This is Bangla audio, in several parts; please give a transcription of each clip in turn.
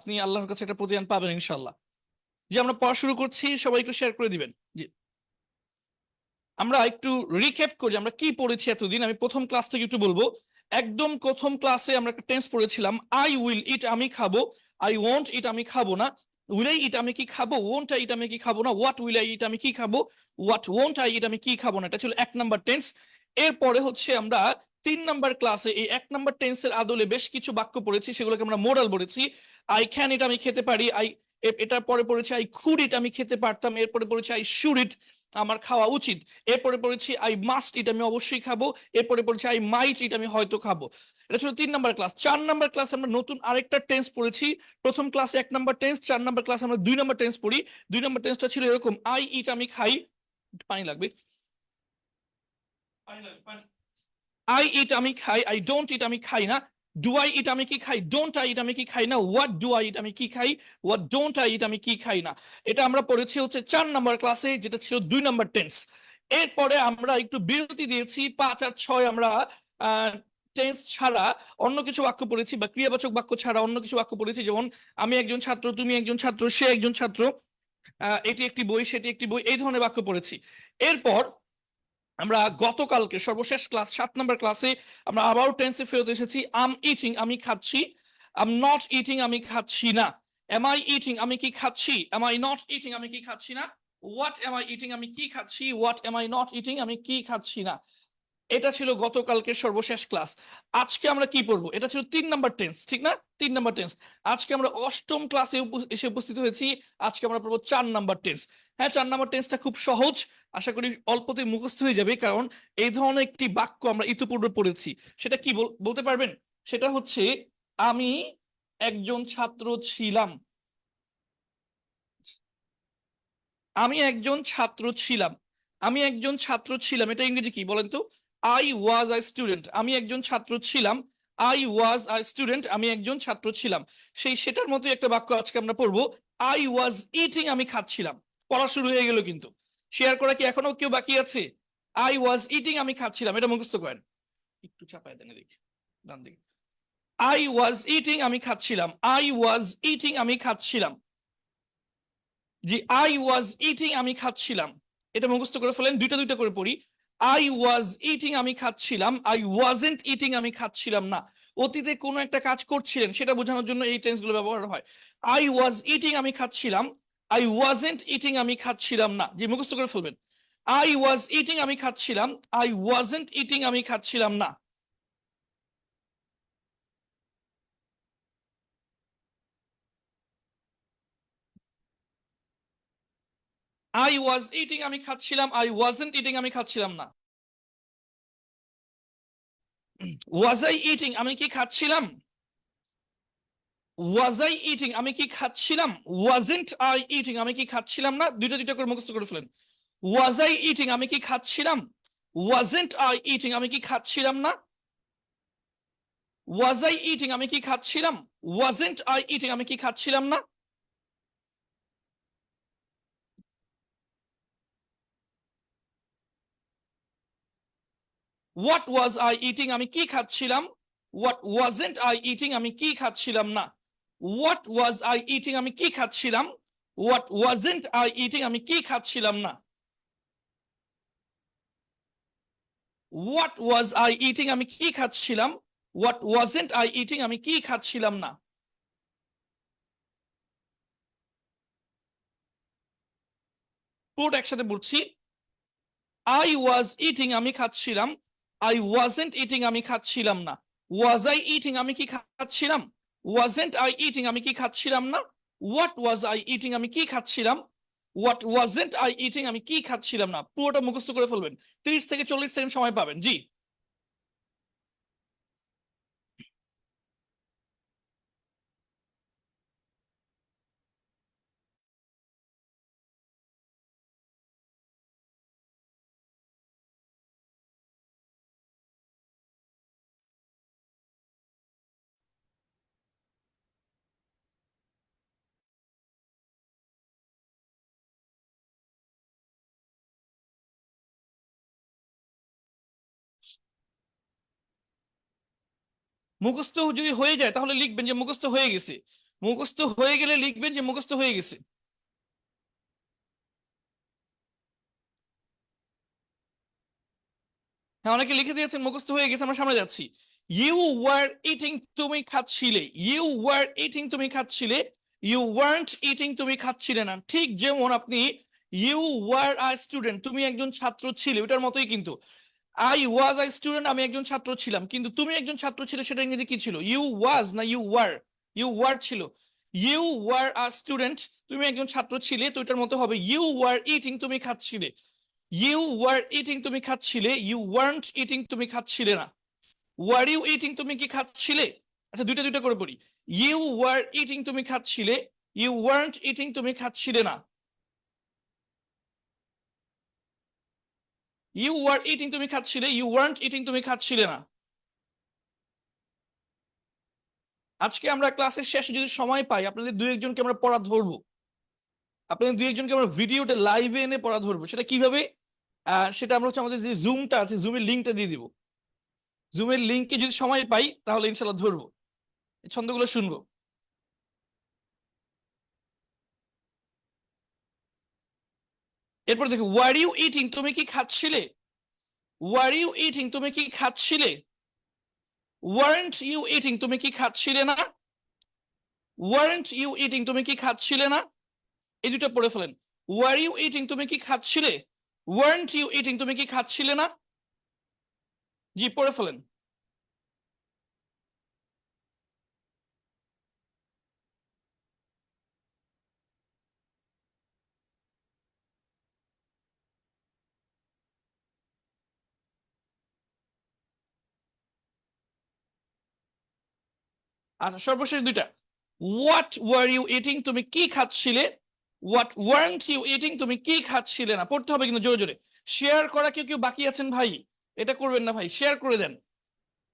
আপনি আল্লাহর কাছে একটা প্রতিদান পাবেন ইনশাল্লাহ। যে আমরা পড়া শুরু করছি, সবাই একটু শেয়ার করে দিবেন। জি, আমরা একটু রিক্যাপ করি আমরা কি পড়েছি এতদিন। আমি প্রথম ক্লাস থেকে একটু বলবো। একদম প্রথম ক্লাসে আমরা একটা টেন্স পড়েছিলাম, আই উইল ইট আমি খাবো, আই ওয়ন্ট ইট আমি খাবো না, উইল আই ইট আমি কি খাবো, ওয়ন্ট আই ইট আমি কি খাবো না, হোয়াট উইল আই ইট আমি কি খাবো, হোয়াট ওয়ন্ট আই ইট আমি কি খাবো না। এটা ছিল 1 নাম্বার টেন্স। এরপরে হচ্ছে আমরা 3 নাম্বার ক্লাসে এই 1 নাম্বার টেন্সের আদলে বেশ কিছু বাক্য পড়েছি, সেগুলোকে আমরা মোরাল বলেছি। আই ক্যান ইট আমি খেতে পারি, এটার পরে পড়েছি আই কুড ইট আমি খেতে পারতাম, এরপরে পড়েছি আই শুড ইট আমার খাওয়া উচিত, এরপরে পড়েছি আই মাস্ট ইট আমি অবশ্যই খাবো, এরপরে পড়েছি আই মাইট ইট আমি হয়তো খাবো। এটা ছিল 3 নাম্বার ক্লাস। 4 নাম্বার ক্লাস আমরা নতুন আরেকটা টেন্স পড়েছি। প্রথম ক্লাসে 1 নাম্বার টেন্স, 4 নাম্বার ক্লাস আমরা 2 নাম্বার টেন্স পড়ি। 2 নাম্বার টেন্সটা ছিল এরকম, আই ইট আমি খাই, পানি লাগবে, আই ইট আমি খাই, আই ডোন্ট ইট আমি খাই না, ডু আই ইট আমি কি খাই, ডোন্ট আই ইট আমি কি খাই না, হোয়াট ডু আই ইট আমি কি খাই, হোয়াট ডোন্ট আই ইট আমি কি খাই না। এটা আমরা পড়েছি হচ্ছে 4 নাম্বার ক্লাসে, যেটা ছিল 2 নাম্বার টেন্স। এরপরে আমরা একটু বিরতি দিয়েছি, 5 আর 6 আমরা টেন্স ছাড়া অন্য কিছু বাক্য পড়েছি, বা ক্রিয়াবাচক বাক্য ছাড়া অন্য কিছু বাক্য পড়েছি, যেমন আমি একজন ছাত্র, তুমি একজন ছাত্র, সে একজন ছাত্র, এটি একটি বই, সেটি একটি বই, এই ধরনের বাক্য পড়েছি। এরপর আমরা গতকালকে সর্বশেষ ক্লাস 7 নাম্বার ক্লাসে আমরা আবার টেন্সে ফেরত এসেছি। আম ইটিং আমি খাচ্ছি, আম নট ইটিং আমি খাচ্ছি না, এম আই ইটিং আমি কি খাচ্ছি, এম আই নট ইটিং আমি কি খাচ্ছি না, হোয়াট এম আই ইটিং আমি কি খাচ্ছি, what M I not eating আমি কি খাচ্ছি না। এটা ছিল গতকালকে সর্বশেষ ক্লাস। আজকে আমরা কি পড়বো, এটা ছিল 3 নাম্বার টেন্স, ঠিক না? 3 নাম্বার টেন্স। আজকে আমরা অষ্টম ক্লাসে এসে উপস্থিত হয়েছি। আজকে আমরা পড়বো 4 নাম্বার টেন্স। হ্যাঁ, 4 নাম্বার টেন্সটা খুব সহজ, আশা করি অল্পতে মুখস্থ হয়ে যাবে, কারণ এই ধরনের একটি বাক্য আমরা ইতিপূর্বে পড়েছি। সেটা কি বলতে পারবেন? সেটা হচ্ছে, আমি একজন ছাত্র ছিলাম, আমি একজন ছাত্র ছিলাম, আমি একজন ছাত্র ছিলাম, এটা ইংরেজি কি বলেন তো? আই ওয়াজ আ স্টুডেন্ট, আমি একজন ছাত্র ছিলাম, আই ওয়াজ আ স্টুডেন্ট, আমি একজন ছাত্র ছিলাম। সেটার মতোই একটা বাক্য আজকে আমরা পড়বো, আই ওয়াজ ইটিং আমি খাচ্ছিলাম। পড়া শুরু হয়ে গেল কিন্তু। শেয়ার করা কি এখনো কেউ বাকি আছে? আই ওয়াজ ইটিং আমি খাচ্ছিলাম, এটা মুখস্থ করেন। একটু চাপায় দেন দেখি, ডান দিকে। আই ওয়াজ ইটিং আমি খাচ্ছিলাম, আই ওয়াজ ইটিং আমি খাচ্ছিলাম। জি, আই ওয়াজ ইটিং আমি খাচ্ছিলাম, এটা মুখস্থ করে ফেলেন। দুইটা দুইটা করে পড়ি। আই ওয়াজ ইটিং আমি খাচ্ছিলাম, আই ওয়াজেন্ট ইটিং আমি খাচ্ছিলাম না। অতীতে কোনো একটা কাজ করছিলেন সেটা বোঝানোর জন্য এই টেন্সগুলো ব্যবহার হয়। আই ওয়াজ ইটিং আমি খাচ্ছিলাম, আই ওয়াজেন্ট ইটিং আমি খাচ্ছিলাম না। জি, মুখস্থ করে ফেলবেন। আই ওয়াজ ইটিং আমি খাচ্ছিলাম, আই ওয়াজেন্ট ইটিং আমি খাচ্ছিলাম না। আই ওয়াজ ইটিং আমি খাচ্ছিলাম, আই ওয়াজেন্ট ইটিং আমি খাচ্ছিলাম না। ওয়াজ আই ইটিং আমি কি খাচ্ছিলাম, ওয়াজ আই ইটিং আমি কি খাচ্ছিলাম, ওয়াজেন্ট আই ইটিং আমি কি খাচ্ছিলাম না। দুইটা দুইটা করে মুখস্থ করে ফেলেন। ওয়াজ আই ইটিং আমি কি খাচ্ছিলাম, ওয়াজেন্ট আই ইটিং আমি কি খাচ্ছিলাম না, ওয়াজ আই ইটিং আমি কি খাচ্ছিলাম, ওয়াজেন্ট আই ইটিং আমি কি খাচ্ছিলাম না। হোয়াট ওয়াজ আই ইটিং আমি কি খাচ্ছিলাম, হোয়াট ওয়াজেন্ট আই ইটিং আমি কি খাচ্ছিলাম না। হোয়াট ওয়াজ আই ইটিং আমি কি খাচ্ছিলাম, হোয়াট ওয়াজেন্ট আই ইটিং আমি কি খাচ্ছিলাম না। হোয়াট ওয়াজ আই ইটিং আমি কি খাচ্ছিলাম, হোয়াট ওয়াজেন্ট আই ইটিং আমি কি খাচ্ছিলাম না। পুরোটা একসাথে বলছি। আই ওয়াজ ইটিং আমি খাচ্ছিলাম, আই ওয়াজেন্ট ইটিং আমি খাচ্ছিলাম না। ওয়াজ আই ইটিং আমি কি খাচ্ছিলাম, ওয়াজেন্ট আই ইটিং আমি কি খাচ্ছিলাম না। হোয়াট ওয়াজ আই ইটিং আমি কি খাচ্ছিলাম, হোয়াট ওয়াজেন্ট আই ইটিং আমি কি খাচ্ছিলাম না। পুরোটা মুখস্থ করে ফেলবেন, 30 থেকে 40 সেকেন্ড সময় পাবেন। জি, মুখস্থ যদি হয়ে যায় তাহলে লিখবেন যে মুখস্থ হয়ে গেছে। মুখস্থ হয়ে গেলে লিখবেন যে মুখস্থ হয়ে গেছে। হ্যাঁ, অনেকে লিখে দিয়েছেন মুখস্থ হয়ে গেছে, আমরা সামনে যাচ্ছি। ইউ ওয়ার ইটিং, তুমি খাচ্ছিলে। ইউ ওয়ার ইটিং, তুমি খাচ্ছিলে। ইউ ওয়ার্নট ইটিং, তুমি খাচ্ছিলে না। ঠিক যেমন আপনি ইউ ওয়ার আ স্টুডেন্ট, তুমি একজন ছাত্র ছিলে, ওটার মতোই কিন্তু আই ওয়াজ আ স্টুডেন্ট, আমি একজন ছাত্র ছিলাম। কিন্তু তুমি একজন ছাত্র ছিলে, সেটা ইংরেজি কি ছিল? ইউ ওয়াজ না ইউ ওয়ার? ইউ ওয়ার ছিল। ইউ ওয়ার আ স্টুডেন্ট, তুমি একজন ছাত্র ছিলে, তো এটার মতো হবে ইউ ওয়ার ইটিং, তুমি খাচ্ছিলে। ইউ ওয়ার ইটিং, তুমি খাচ্ছিলে। ইউ ওয়ার্নট ইটিং, তুমি খাচ্ছিলে না। ওয়ার ইউ ইটিং, তুমি কি খাচ্ছিলে? আচ্ছা, দুইটা দুইটা করে পড়ি। ইউ ওয়ার ইটিং, তুমি খাচ্ছিলে। ইউ ওয়ার্নট ইটিং, তুমি খাচ্ছিলে না। ইউ ওয়ার ইটিং, তুমি খাচ্ছিলে। ইউ ওয়ার্নট ইটিং, তুমি খাচ্ছিলে না। আজকে আমরা ক্লাসের শেষে যদি সময় পাই, আপনাদের দুই একজনকে আমরা পড়া ধরবো। আপনাদের দুই একজনকে আমরা ভিডিওটা লাইভে এনে পড়া ধরবো। সেটা কিভাবে? সেটা আমরা হচ্ছে আমাদের যে জুমটা আছে, জুমের লিঙ্কটা দিয়ে দিব। জুমের লিঙ্কে যদি সময় পাই তাহলে ইনশাল্লাহ ধরবো, ছন্দগুলো শুনবো। এরপর দেখো, ওয়ার ইউ ইটিং, তুমি কি খাচ্ছিলে? ওয়ার ইউ ইটিং, তুমি কি খাচ্ছিলে? ওয়ারেন্ট ইউ ইটিং, তুমি কি খাচ্ছিলে না? ওয়ারেন্ট ইউ ইটিং, তুমি কি খাচ্ছিলে না? এই দুটো পড়ে ফেলেন। ওয়ার ইউ ইটিং, তুমি কি খাচ্ছিলে? ওয়ারেন্ট ইউ ইটিং, তুমি কি খাচ্ছিলে না? জি, পড়ে ফেলেন। আচ্ছা, সর্বশেষ দুইটা। হোয়াট ওয়ার ইউ ইটিং, তুমি কি খাচ্ছিলে? হোয়াট ওয়ারেন্ট ইউ ইটিং, তুমি কি খাচ্ছিলে না? পড়তে হবে কিন্তু জোরে জোরে। শেয়ার করা কেউ কেউ বাকি আছেন ভাই, এটা করবেন না ভাই, শেয়ার করে দেন।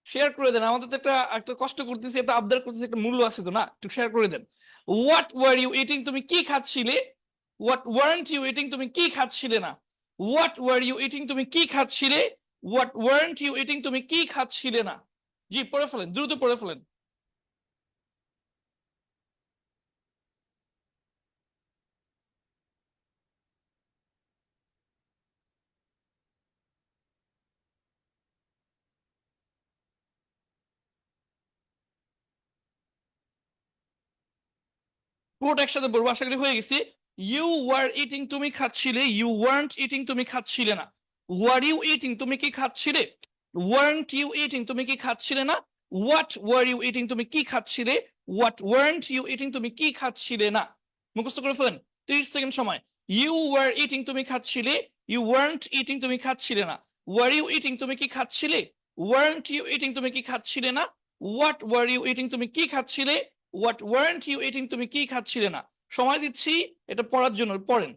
শেয়ার করে দেন, আমাদের তো একটা একটা কষ্ট করতেছি, একটা আবদার করতেছি, একটা মূল্য আছে তো না? একটু শেয়ার করে দেন। হোয়াট ওয়ার ইউ ইটিং, তুমি কি খাচ্ছিলে? হোয়াট ওয়ারেন্ট ইউ ইটিং, তুমি কি খাচ্ছিলে না? হোয়াট ওয়ার ইউ ইটিং, তুমি কি খাচ্ছিলে? হোয়াট ওয়ারেন্ট ইউ ইটিং, তুমি কি খাচ্ছিলে না? জি, পড়ে ফেলেন, দ্রুত পড়ে ফেলেন। পুরোটা একসাথে বলবো, আশা করি হয়ে গেছি। ইউ ওয়ার ইটিং, তুমি খাচ্ছিলে। ইউ ওয়ার্নট ইটিং, তুমি খাচ্ছিলে না। ওয়ার ইউ ইটিং, তুমি কি খাচ্ছিলে? ওয়ার্নট ইউ ইটিং, তুমি কি খাচ্ছিলে না? হোয়াট ওয়ার ইউ ইটিং, তুমি কি খাচ্ছিলে? হোয়াট ওয়ার্নট ইউ ইটিং, তুমি কি খাচ্ছিলে না? মুখস্থ করে ফেলেন, 30 সেকেন্ড সময়। ইউ ওয়ার ইটিং, তুমি খাচ্ছিলে। ইউ ওয়ার্নট ইটিং, তুমি খাচ্ছিলে না। ওয়ার ইউ ইটিং, তুমি কি খাচ্ছিলে? ওয়ার্নট ইউ ইটিং, তুমি কি খাচ্ছিলে না? হোয়াট ওয়ার ইউ ইটিং, তুমি কি খাচ্ছিলে? হোয়াট ওয়ারেন্ট ইউ ইটিং, তুমি কি খাচ্ছিলে না? সময় দিচ্ছি এটা পড়ার জন্য, পড়েন।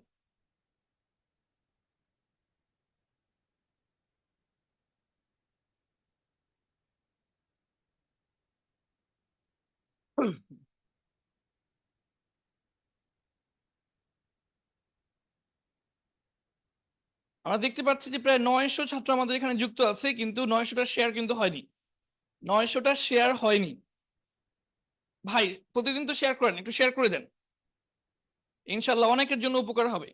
আমরা দেখতে পাচ্ছি যে প্রায় 900 ছাত্র আমাদের এখানে যুক্ত আছে, কিন্তু 900টা শেয়ার কিন্তু হয়নি। 900টা শেয়ার হয়নি ভাই। প্রতিদিন তো শেয়ার করেন, একটু শেয়ার করে দেন, ইনশাল্লাহ অনেকের জন্য উপকার হবে।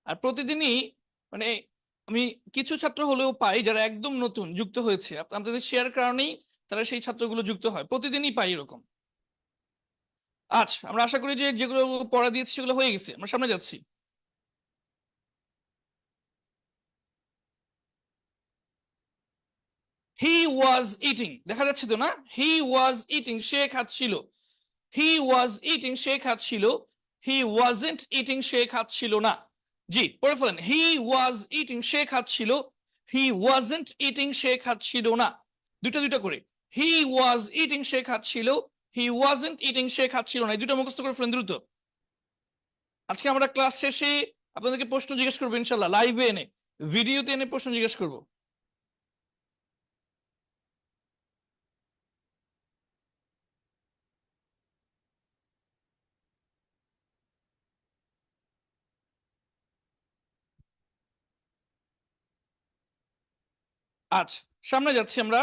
আর প্রতিদিনই মানে আমি কিছু ছাত্র হলেও পাই যারা একদম নতুন যুক্ত হয়েছে, আপনাদের শেয়ার কারণেই তারা সেই ছাত্রগুলো যুক্ত হয়, প্রতিদিনই পাই এরকম। আচ্ছা, আমরা আশা করি যে যেগুলো পড়া দিয়েছি সেগুলো হয়ে গেছে, আমরা সামনে যাচ্ছি। হি ওয়াজ ইটিং, দেখা যাচ্ছে তো না? হি ওয়াজ ইটিং, সে খাচ্ছিল। হি ওয়াজ ইটিং, সে খাচ্ছিল। হি ওয়াজেন্ট ইটিং, সে খাচ্ছিল না। জি, পড়ে ফেলেন। হি ওয়াজ ইটিং, সে খাচ্ছিল। হি ওয়াজেন্ট ইটিং, সে খাচ্ছিল না। দুটো দুটো করে। হি ওয়াজ ইটিং, সে খাচ্ছিল। হি ওয়াজেন্ট ইটিং, সে খাচ্ছিল না। এই দুটো মুখস্থ করে ফেলেন দ্রুত। আজকে আমরা ক্লাস শেষে আপনাদেরকে প্রশ্ন জিজ্ঞেস করবো ইনশাল্লাহ, লাইভে এনে, ভিডিওতে এনে প্রশ্ন জিজ্ঞেস করবো। আচ্ছা, সামনে যাচ্ছি আমরা।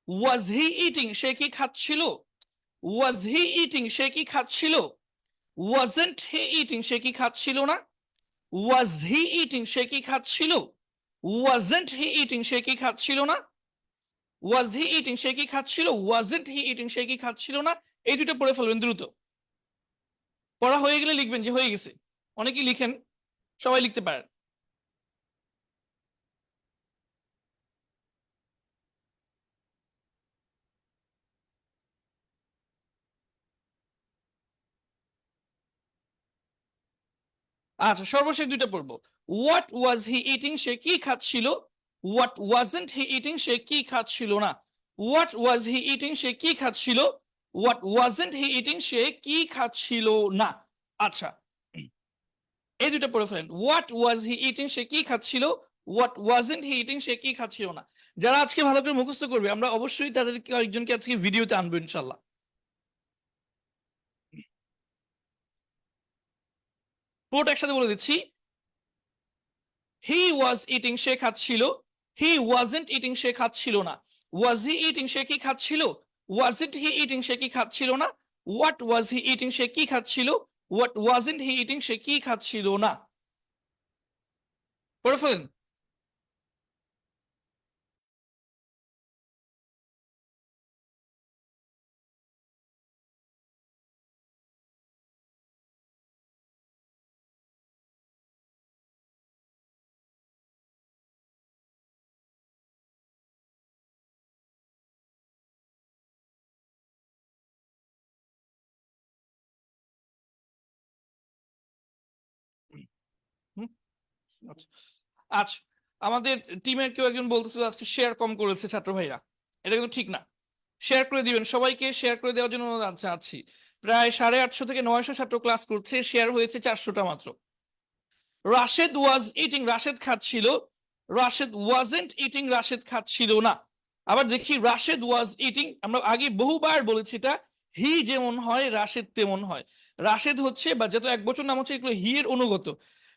ওয়াজ হি ইটিং, সে কি খাচ্ছিল? ওয়াজ হি ইটিং, সে কি খাচ্ছিল? ওয়াজন্ট হি ইটিং, সে কি খাচ্ছিল না? ওয়াজ হি ইটিং, সে কি খাচ্ছিল? ওয়াজন্ট হি ইটিং, সে কি খাচ্ছিল না? ওয়াজ হি ইটিং, সে কি খাচ্ছিল? ওয়াজন্ট হি ইটিং, সে কি খাচ্ছিল না? এই দুটো পড়ে ফেলবেন দ্রুত। পড়া হয়ে গেলে লিখবেন যে হয়ে গেছে। অনেকেই লিখেন, সবাই লিখতে পারেন। আচ্ছা, সর্বশেষ দুইটা পড়বো। হোয়াট ওয়াজ হি ইটিং, সে কি খাচ্ছিল? হোয়াট ওয়াজন্ট হি ইটিং, সে কি খাচ্ছিল না? হোয়াট ওয়াজ হি ইটিং, সে কি খাচ্ছিল? হোয়াট ওয়াজন্ট হি ইটিং, সে কি খাচ্ছিল না? আচ্ছা, এই দুটো পড়ে ফেলেন। হোয়াট ওয়াজ হি ইটিং, সে কি খাচ্ছিল? হোয়াট ওয়াজন্ট হি ইটিং, সে কি খাচ্ছিল না? যারা আজকে ভালো করে মুখস্থ করবে, আমরা অবশ্যই তাদেরকে একজনকে আজকে ভিডিওতে আনবো ইনশাল্লাহ। পুরোটা একসাথে বলে দিচ্ছি। হি ওয়াজ ইটিং, সে খাচ্ছিল। হি ওয়াজন্ট ইটিং, সে খাচ্ছিল না। ওয়াজ হি ইটিং, সে কি খাচ্ছিল? ওয়াজন্ট হি ইটিং, সে কি খাচ্ছিল না? হোয়াট ওয়াজ হি ইটিং, সে কি খাচ্ছিল? হোয়াট ওয়াজন্ট হি ইটিং, সে কি খাচ্ছিল না? পড়ে ফেলেন। হুম, আচ্ছা আচ্ছা, আমাদের টিমের কেউ একজন বলতেছিল আজকে শেয়ার কম করেছে ছাত্র ভাইরা। এটা কিন্তু ঠিক না। শেয়ার করে দিবেন, সবাইকে শেয়ার করে দেওয়ার জন্য অনুরোধ চাচ্ছি। প্রায় 850 থেকে 900 ছাত্র ক্লাস করছে, শেয়ার হয়েছে 400টা মাত্র। রাশেদ ওয়াজ ইটিং, রাশেদ খাচ্ছিল। রাশেদ ওয়াজেন্ট ইটিং, রাশেদ খাচ্ছিল না। আবার দেখি রাশেদ ওয়াজ ইটিং, আমরা আগে বহুবার বলেছি এটা, হি যেমন হয় রাশেদ তেমন হয়। রাশেদ হচ্ছে বা যত এক বছর নাম হচ্ছে এগুলো হি এর অনুগত।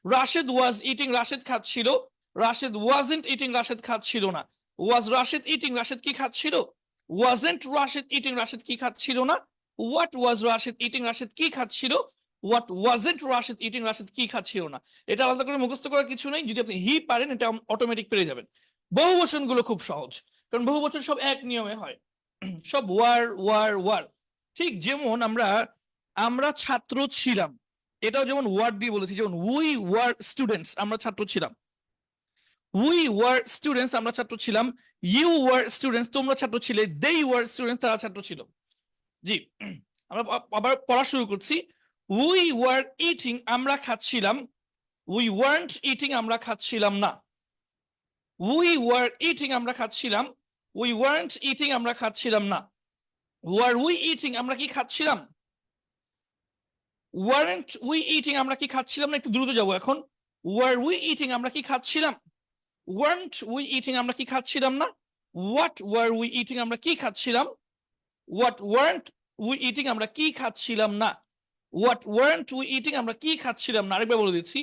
রাশেদ ওয়াজ ইটিং, রাশেদ খাচ্ছিল। রাশেদ ওয়াজেন্ট ইটিং, রাশেদ খাচ্ছিল না। ওয়াজ রাশেদ ইটিং, রাশেদ কি খাচ্ছিল? ওয়াজেন্ট রাশেদ ইটিং, রাশেদ কি খাচ্ছিল না? What was Rashed eating, Rashed কি খাচ্ছিল? What wasn't Rashed eating, Rashed কি খাচ্ছিল না? এটা আলাদা করে মুখস্থ করার কিছু নেই, যদি আপনি হি পারেন এটা অটোমেটিক পেরে যাবেন। বহু বচন গুলো খুব সহজ, কারণ বহু বচন সব এক নিয়মে হয়। সব ওয়ার ওয়ার ওয়ার। ঠিক যেমন আমরা আমরা ছাত্র ছিলাম, এটাও যেমন ওয়ার্ড দিয়ে বলেছি, যেমন উই ওয়ার স্টুডেন্টস, আমরা ছাত্র ছিলাম। উই ওয়ার স্টুডেন্টস, আমরা ছাত্র ছিলাম। ইউ ওয়ার স্টুডেন্টস, তোমরা ছাত্র ছিলে। দে ওয়ার স্টুডেন্টস, তারা ছাত্র ছিল। জি, আমরা আবার পড়া শুরু করছি। উই ওয়ার ইটিং, আমরা খাচ্ছিলাম। উই ওয়ার্নট ইটিং, আমরা খাচ্ছিলাম না। উই ওয়ার ইটিং, আমরা খাচ্ছিলাম। উই ওয়ার্নট ইটিং, আমরা খাচ্ছিলাম না। ওয়ার উই ইটিং, আমরা কি খাচ্ছিলাম? ওয়ারেন্ট উই ইটিং, আমরা কি খাচ্ছিলাম না? একটু দ্রুত যাবো এখন। ওয়ার উই ইটিং, আমরা কি খাচ্ছিলাম? ওয়ারেন্ট উই ইটিং, আমরা কি খাচ্ছিলাম না? হোয়াট ওয়ার উই ইটিং, আমরা কি খাচ্ছিলাম? হোয়াট ওয়ারেন্ট উই ইটিং, আমরা কি খাচ্ছিলাম না? হোয়াট ওয়ারেন্ট উই ইটিং, আমরা কি খাচ্ছিলাম না? আরেকবার বলে দিচ্ছি।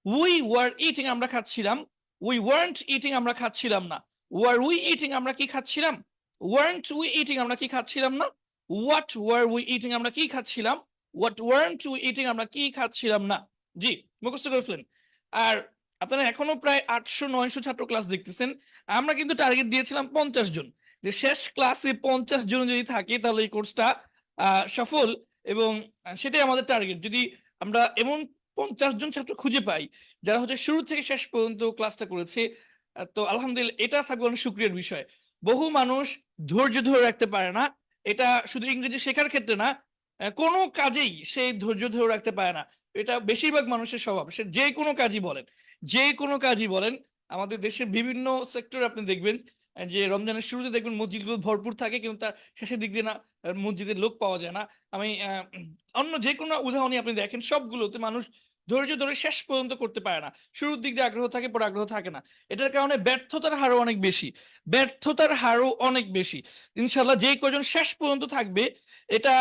উই ওয়ার ইটিং, আমরা খাচ্ছিলাম। উই ওয়ারেন্ট ইটিং, আমরা খাচ্ছিলাম না। ওয়ার উই ইটিং, আমরা কি খাচ্ছিলাম? ওয়ারেন্ট উই ইটিং, আমরা কি খাচ্ছিলাম না? হোয়াট ওয়ার উই ইটিং, আমরা কি খাচ্ছিলাম? হোয়াট ওয়ারেন্ট উই ইটিং, আমরা কি খাচ্ছিলাম না? জি, মুখস্থ করে ফেলেন। আর আপনারা এখনো প্রায় 800-900 ছাত্র ক্লাস দেখতেছেন। আমরা কিন্তু টার্গেট দিয়েছিলাম 50 জন, যে শেষ ক্লাসে 50 জন যদি থাকে তাহলে এই কোর্সটা সফল। এবং সেটাই আমাদের টার্গেট। যদি আমরা এমন 50 জন ছাত্র খুঁজে পাই যারা হচ্ছে শুরু থেকে শেষ পর্যন্ত ক্লাসটা করেছে, তো আলহামদুলিল্লাহ এটা থাকবে অনেক শুকরিয়ার বিষয়। বহু মানুষ ধৈর্য ধরে রাখতে পারে না। এটা শুধু ইংরেজি শেখার ক্ষেত্রে না, কোনো কাজেই সে ধৈর্য ধরে রাখতে পারে না। এটা বেশিরভাগ মানুষের স্বভাব। সে যে কোনো কাজই বলেন, যে কোনো কাজই বলেন, আমাদের দেশের বিভিন্ন সেক্টর আপনি দেখবেন যে রমজানের শুরুতে দেখবেন মসজিদগুলো ভরপুর থাকে, কিন্তু তার শেষের দিক দিয়ে না মসজিদের লোক পাওয়া যায় না। আমি অন্য যে কোনো উদাহরণই আপনি দেখেন, সবগুলোতে মানুষ ধৈর্য ধরে শেষ পর্যন্ত করতে পারে না। শুরুর দিক দিয়ে আগ্রহ থাকে, পরে আগ্রহ থাকে না। এটার কারণে ব্যর্থতার হারও অনেক বেশি। ব্যর্থতার হারও অনেক বেশি। ইনশাল্লাহ যে কজন শেষ পর্যন্ত থাকবে, এটা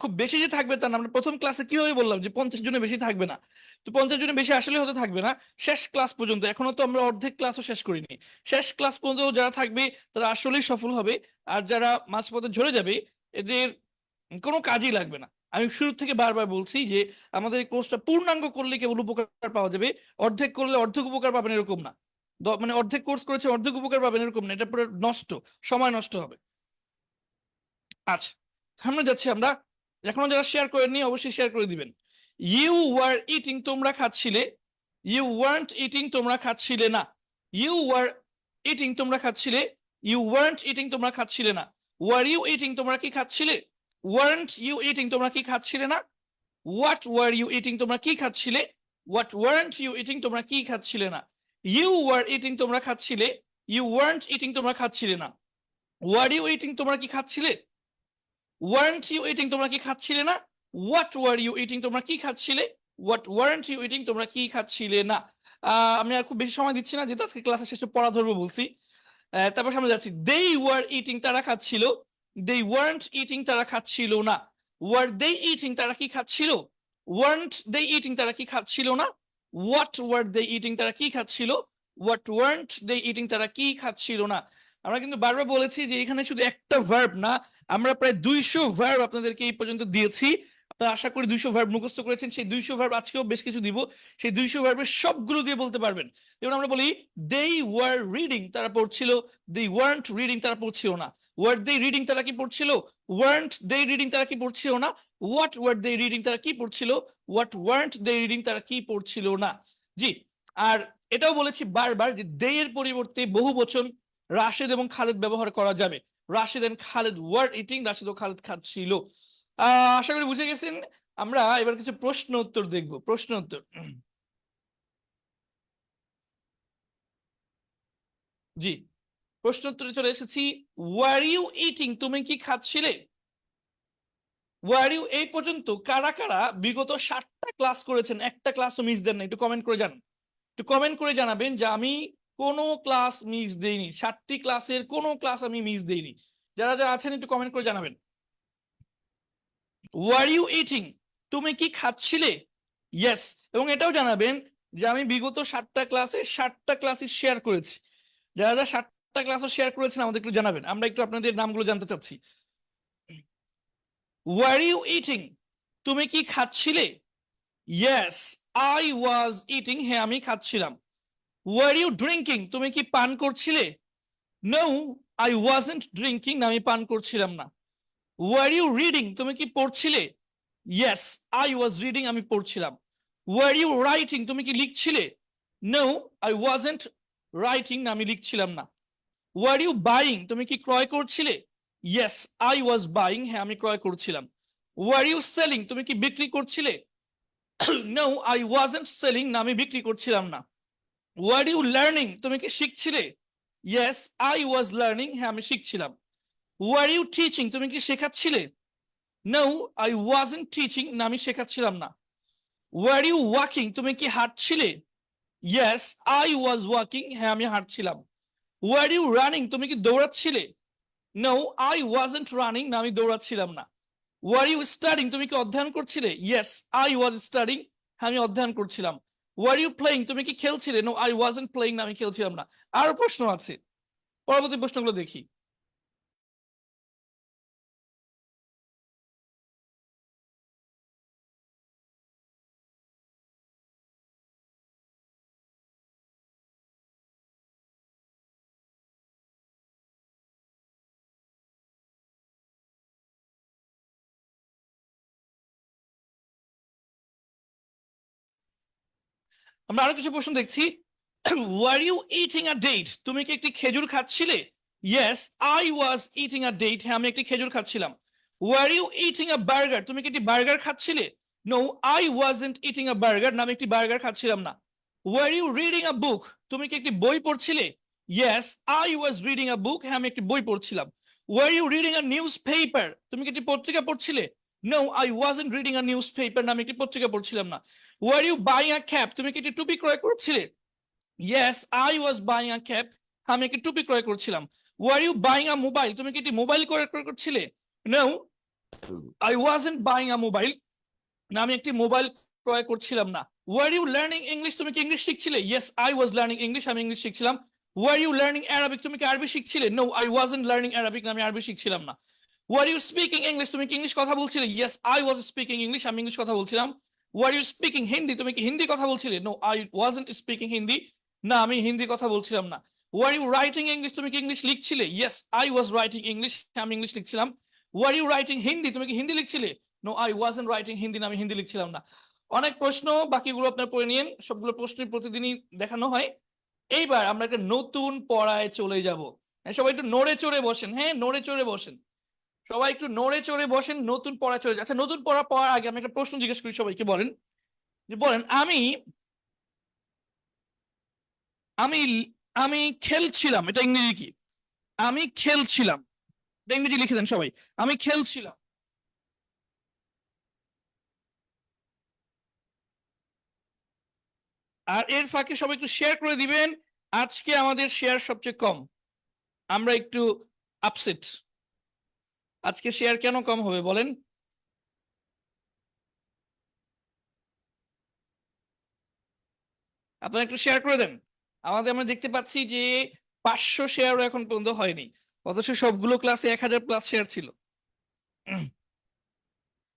খুব বেশি যে থাকবে তা না। আমরা প্রথম ক্লাসে কিভাবে বললাম যে 50 জনের বেশি থাকবে না, তো 50 জনের বেশি আসলে হতে থাকবে না। শেষ ক্লাস পর্যন্ত, এখনো তো আমরা অর্ধেক ক্লাসও শেষ করিনি। শেষ ক্লাস পর্যন্ত যারা থাকবে তারা আসলেই সফল হবে। আর যারা মাঝপথে ঝরে যাবে, এদের কোনো কাজই লাগবে না। আমি শুরু থেকে বারবার বলছি যে আমাদের এই কোর্সটা পূর্ণাঙ্গ করলে কেবল উপকার পাওয়া যাবে, অর্ধেক করলে অর্ধেক উপকার পাবেন এরকম না। মানে অর্ধেক কোর্স করেছে অর্ধেক উপকার পাবেন এরকম না, এটা পুরো নষ্ট, সময় নষ্ট হবে। আচ্ছা, সামনে যাচ্ছি আমরা। এখনো যারা শেয়ার করেননি অবশ্যই শেয়ার করে দিবেন। ইউ ওয়ার ইটিং, তোমরা খাচ্ছিলে। ইউ ওয়ার্নট ইটিং, তোমরা খাচ্ছিলে না। ইউ ওয়ার ইটিং, তোমরা খাচ্ছিলে। ইউ ওয়ার্নট ইটিং, তোমরা খাচ্ছিলে না। ওয়ার ইউ ইটিং, তোমরা কি খাচ্ছিলে। ওয়ার্নট ইউ ইটিং, তোমরা কি খাচ্ছিলে না। হোয়াট ওয়ার ইউ ইটিং, তোমরা কি খাচ্ছিলে। হোয়াট ওয়ার্নট ইউ ইটিং, তোমরা কি খাচ্ছিলে না। ইউ ওয়ার ইটিং, তোমরা খাচ্ছিলে। ইউ ওয়ার্নট ইটিং, তোমরা খাচ্ছিলে না। ওয়ার ইউ ইটিং, তোমরা কি খাচ্ছিলে। ওয়ারেন্ট ইউ ইটিং, তোমরা কি খাচ্ছিলে না। হোয়াট ওয়ার ইউ ইটিং, তোমরা কি খাচ্ছিলে। হোয়াট ওয়ারেন্ট ইউ ইটিং, তোমরা কি খাচ্ছিলে না। আমি আর খুব বেশি সময় দিচ্ছি না, যেহেতু আজকে ক্লাসের শেষে পড়া ধরবো বলছি। তারপর সামনে যাচ্ছি। দে ওয়ার ইটিং, তারা খাচ্ছিল। দে ওয়ারেন্ট ইটিং, তারা খাচ্ছিল না। ওয়ার দে ইটিং, তারা কি খাচ্ছিল। ওয়ারেন্ট দে ইটিং, তারা কি খাচ্ছিল না। হোয়াট ওয়ার দে ইটিং, তারা কি খাচ্ছিল। হোয়াট ওয়ারেন্ট দে ইটিং, তারা কি খাচ্ছিল না। আমরা কিন্তু বারবার বলেছি যে এখানে শুধু একটা ভার্ব না, আমরা প্রায় 200 ভার্ব আপনাদেরকে এই পর্যন্ত দিয়েছি। আপনারা আশা করি 200 ভার্ব মুখস্থ করেছেন। সেই 200 ভার্ব আজকেও বেশ কিছু দিব, সেই 200 ভার্বের সবগুলো দিয়ে বলতে পারবেন। যেমন আমরা বলি দে ওয়ার রিডিং, তারা পড়ছিল। দে ওয়ার্নট রিডিং, তারা পড়ছিল না। ওয়ার দে রিডিং, তারা কি পড়ছিল। ওয়ার্নট দে রিডিং, তারা কি পড়ছিল না। হোয়াট ওয়ার দে রিডিং, তারা কি পড়ছিল। হোয়াট ওয়ার্নট দে রিডিং, তারা কি পড়ছিল না। জি, আর এটাও বলেছি বারবার যে দে এর পরিবর্তে বহু বচন রাশেদ এবং খালেদ ব্যবহার করা যাবে। Rashed and Khaled were eating, Rashed ও খালেদ খাচ্ছিল। আশা করি বুঝে গেছেন। আমরা এবার কিছু প্রশ্ন উত্তর দেখব। প্রশ্ন উত্তর, জি, প্রশ্ন উত্তরে চলে এসেছি। ওয়ার ইউ ইটিং, তুমি কি খাচ্ছিলে। ওয়ার ইউ এই পর্যন্ত কারা কারা বিগত 60টা ক্লাস করেছেন, একটা ক্লাসও মিস দেন না, একটু কমেন্ট করে জানান। একটু কমেন্ট করে জানাবেন যে আমি কোনো ক্লাস মিস দেইনি, 60টি ক্লাসের কোনো ক্লাস আমি মিস দেইনি। যারা যারা আছেন একটু কমেন্ট করে জানাবেন। ওয়ার ইউ ইটিং, তুমি কি খাচ্ছিলে। ইয়েস, এবং এটাও জানাবেন যে আমি বিগত 60টা ক্লাসে 60টা ক্লাসই শেয়ার করেছি। যারা যারা 60টা ক্লাসও শেয়ার করেছেন আমাদের একটু জানাবেন, আমরা একটু আপনাদের নামগুলো জানতে চাচ্ছি। ওয়ার ইউ ইটিং, তুমি কি খাচ্ছিলে। ইয়েস, আই ওয়াজ ইটিং, হ্যাঁ আমি খাচ্ছিলাম। ওয়ার ইউ ড্রিঙ্কিং, তুমি কি পান করছিলে। নো, আই ওয়াজন্ট ড্রিঙ্কিং, আমি পান করছিলাম না। ওয়ার ইউ রিডিং, তুমি কি পড়ছিলে। ইয়েস, আই ওয়াজ রিডিং, আমি পড়ছিলাম। ওয়ার ইউ রাইটিং, তুমি কি লিখছিলে। নো, আই ওয়াজন্ট রাইটিং, আমি লিখছিলাম না। ওয়ার ইউ বাইং, তুমি কি ক্রয় করছিলে। ইয়েস, আই ওয়াজ বাইং, হ্যাঁ আমি ক্রয় করছিলাম। ওয়ার ইউ সেলিং, তুমি কি বিক্রি করছিলে। নো, আই ওয়াজন্ট সেলিং, না আমি বিক্রি করছিলাম না। ওয়ার ইউ লার্নিং, তুমি কি শিখছিলে। ইয়েস, আই ওয়াজ লার্নিং, হ্যাঁ আমি শিখছিলাম। ওয়ার ইউ টিচিং, তুমি কি শেখাচ্ছিলে। নো, আই ওয়াজন্ট টিচিং, না আমি শেখাচ্ছিলাম না। ওয়ার ইউ ওয়াকিং, তুমি কি হাঁটছিলে। ইয়েস, আই ওয়াজ ওয়াকিং, হ্যাঁ আমি হাঁটছিলাম। ওয়ার ইউ রানিং, তুমি কি দৌড়াচ্ছিলে। নো, আই ওয়াজন্ট রানিং, না আমি দৌড়াচ্ছিলাম না। ওয়ার ইউ স্টাডিং, তুমি কি অধ্যয়ন করছিলে। ইয়েস, আই ওয়াজ স্টাডিং, হ্যাঁ আমি অধ্যয়ন করছিলাম। ওয়ার ইউ প্লেইং, তুমি কি খেলছিলে। নো, আই ওয়াজন্ট প্লেইং, না আমি খেলছিলাম না। আরো প্রশ্ন আছে, পরবর্তী প্রশ্নগুলো দেখি। আমরা আরো কিছু প্রশ্ন দেখছি। Were you eating a date, তুমি কি একটি খেজুর খাচ্ছিলে। Yes, I was eating a date, হ্যাঁ আমি একটি খেজুর খাচ্ছিলাম। Were you eating a burger, তুমি কি একটি বার্গার খাচ্ছিলে। No, I wasn't eating a burger, না আমি একটি বার্গার খাচ্ছিলাম না। Were you reading a book, তুমি কি একটি বই পড়ছিলে। Yes, I was reading a book, হ্যাঁ আমি একটি বই পড়ছিলাম। Were you reading a newspaper, তুমি কি একটি পত্রিকা পড়ছিলে। No, I wasn't reading a newspaper, না আমি একটি পত্রিকা পড়ছিলাম না। Were you buying a cap, তুমি কি একটি টুপি ক্রয় করছিলে। Yes, I was buying a cap, আমি একটি টুপি ক্রয় করছিলাম। Were you buying a mobile, তুমি কি একটি মোবাইল ক্রয় করছিলে। No, I wasn't buying a mobile, না আমি একটি মোবাইল ক্রয় করছিলাম না। ওয়ার ইউ লার্নিং ইংলিশ, তুমি কি ইংলিশ শিখছিলে। Yes, I was learning English, আমি ইংলিশ শিখছিলাম। ওয়ার ইউ লার্নিং অ্যারাবিক, তুমি কি আরবি শিখছিলে। No, I wasn't learning Arabic, না আমি আরবি শিখছিলাম না। ওয়ার ইউ স্পিকিং ইংলিশ, তুমি কি ইংলিশ কথা বলছিলে? Yes I was speaking English, আমি ইংলিশ কথা বলছিলাম। ওয়ার ইউ স্পিকিং হিন্দি, তুমি কি হিন্দি কথা বলছিলে? No I wasn't speaking Hindi, না আমি হিন্দি কথা বলছিলাম না। ওয়ার ইউ রাইটিং ইংলিশ, তুমি কি ইংলিশ লিখছিলে? Yes I was writing English, আমি ইংলিশ লিখছিলাম। ওয়ার ইউ রাইটিং হিন্দি, তুমি কি হিন্দি লিখছিলে? No I wasn't writing Hindi, না আমি হিন্দি লিখছিলাম না। অনেক প্রশ্ন, বাকিগুলো আপনার পড়ে নিন, সবগুলো প্রশ্নই প্রতিদিনই দেখানো হয়। এইবার আমরা একটা নতুন পড়ায় চলে যাব। সবাই একটু নড়ে চড়ে বসেন, হ্যাঁ নড়ে চড়ে বসেন, সবাই একটু নড়ে চড়ে বসেন, নতুন পড়ায় চলে যায়। আচ্ছা নতুন পড়া পড়ার আগে আমি একটা প্রশ্ন জিজ্ঞেস করি সবাইকে, বলেন যে বলেন আমি আমি আমি খেলছিলাম, এটা ইংরেজি কি? আমি খেলছিলাম, এটা ইংরেজি লিখে দেন সবাই, আমি খেলছিলাম। আর এর ফাঁকে সবাই একটু শেয়ার করে দিবেন। আজকে আমাদের শেয়ার সবচেয়ে কম, আমরা একটু আপসেট। আজকে শেয়ার কেন কম হবে বলেন? আপনারা একটু শেয়ার করে দেন। আমরা দেখতে পাচ্ছি যে 500 শেয়ারও এখন পর্যন্ত হয়নি, অথচ সবগুলো ক্লাসে 1000+ শেয়ার ছিল।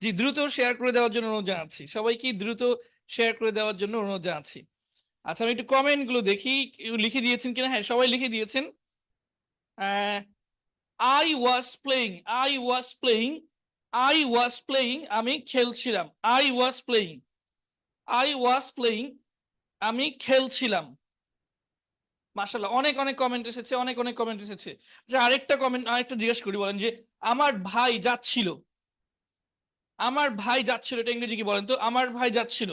জি দ্রুত শেয়ার করে দেওয়ার জন্য অনুরোধ জানাচ্ছি, সবাইকে দ্রুত শেয়ার করে দেওয়ার জন্য অনুরোধ জানাচ্ছি। আচ্ছা আমি একটু কমেন্ট গুলো দেখি, কেউ লিখে দিয়েছেন কিনা। হ্যাঁ সবাই লিখে দিয়েছেন। I was playing, I was playing, I was playing, আমি খেলছিলাম। I was playing, I was playing, আমি খেলছিলাম। মাশাআল্লাহ, অনেক অনেক কমেন্ট এসেছে, অনেক অনেক কমেন্ট এসেছে। যে আরেকটা কমেন্ট, আরেকটা জিজ্ঞেস করি, বলেন যে আমার ভাই যাচ্ছিল, আমার ভাই যাচ্ছিল, এটা ইংরেজি কি বলেন তো? আমার ভাই যাচ্ছিল,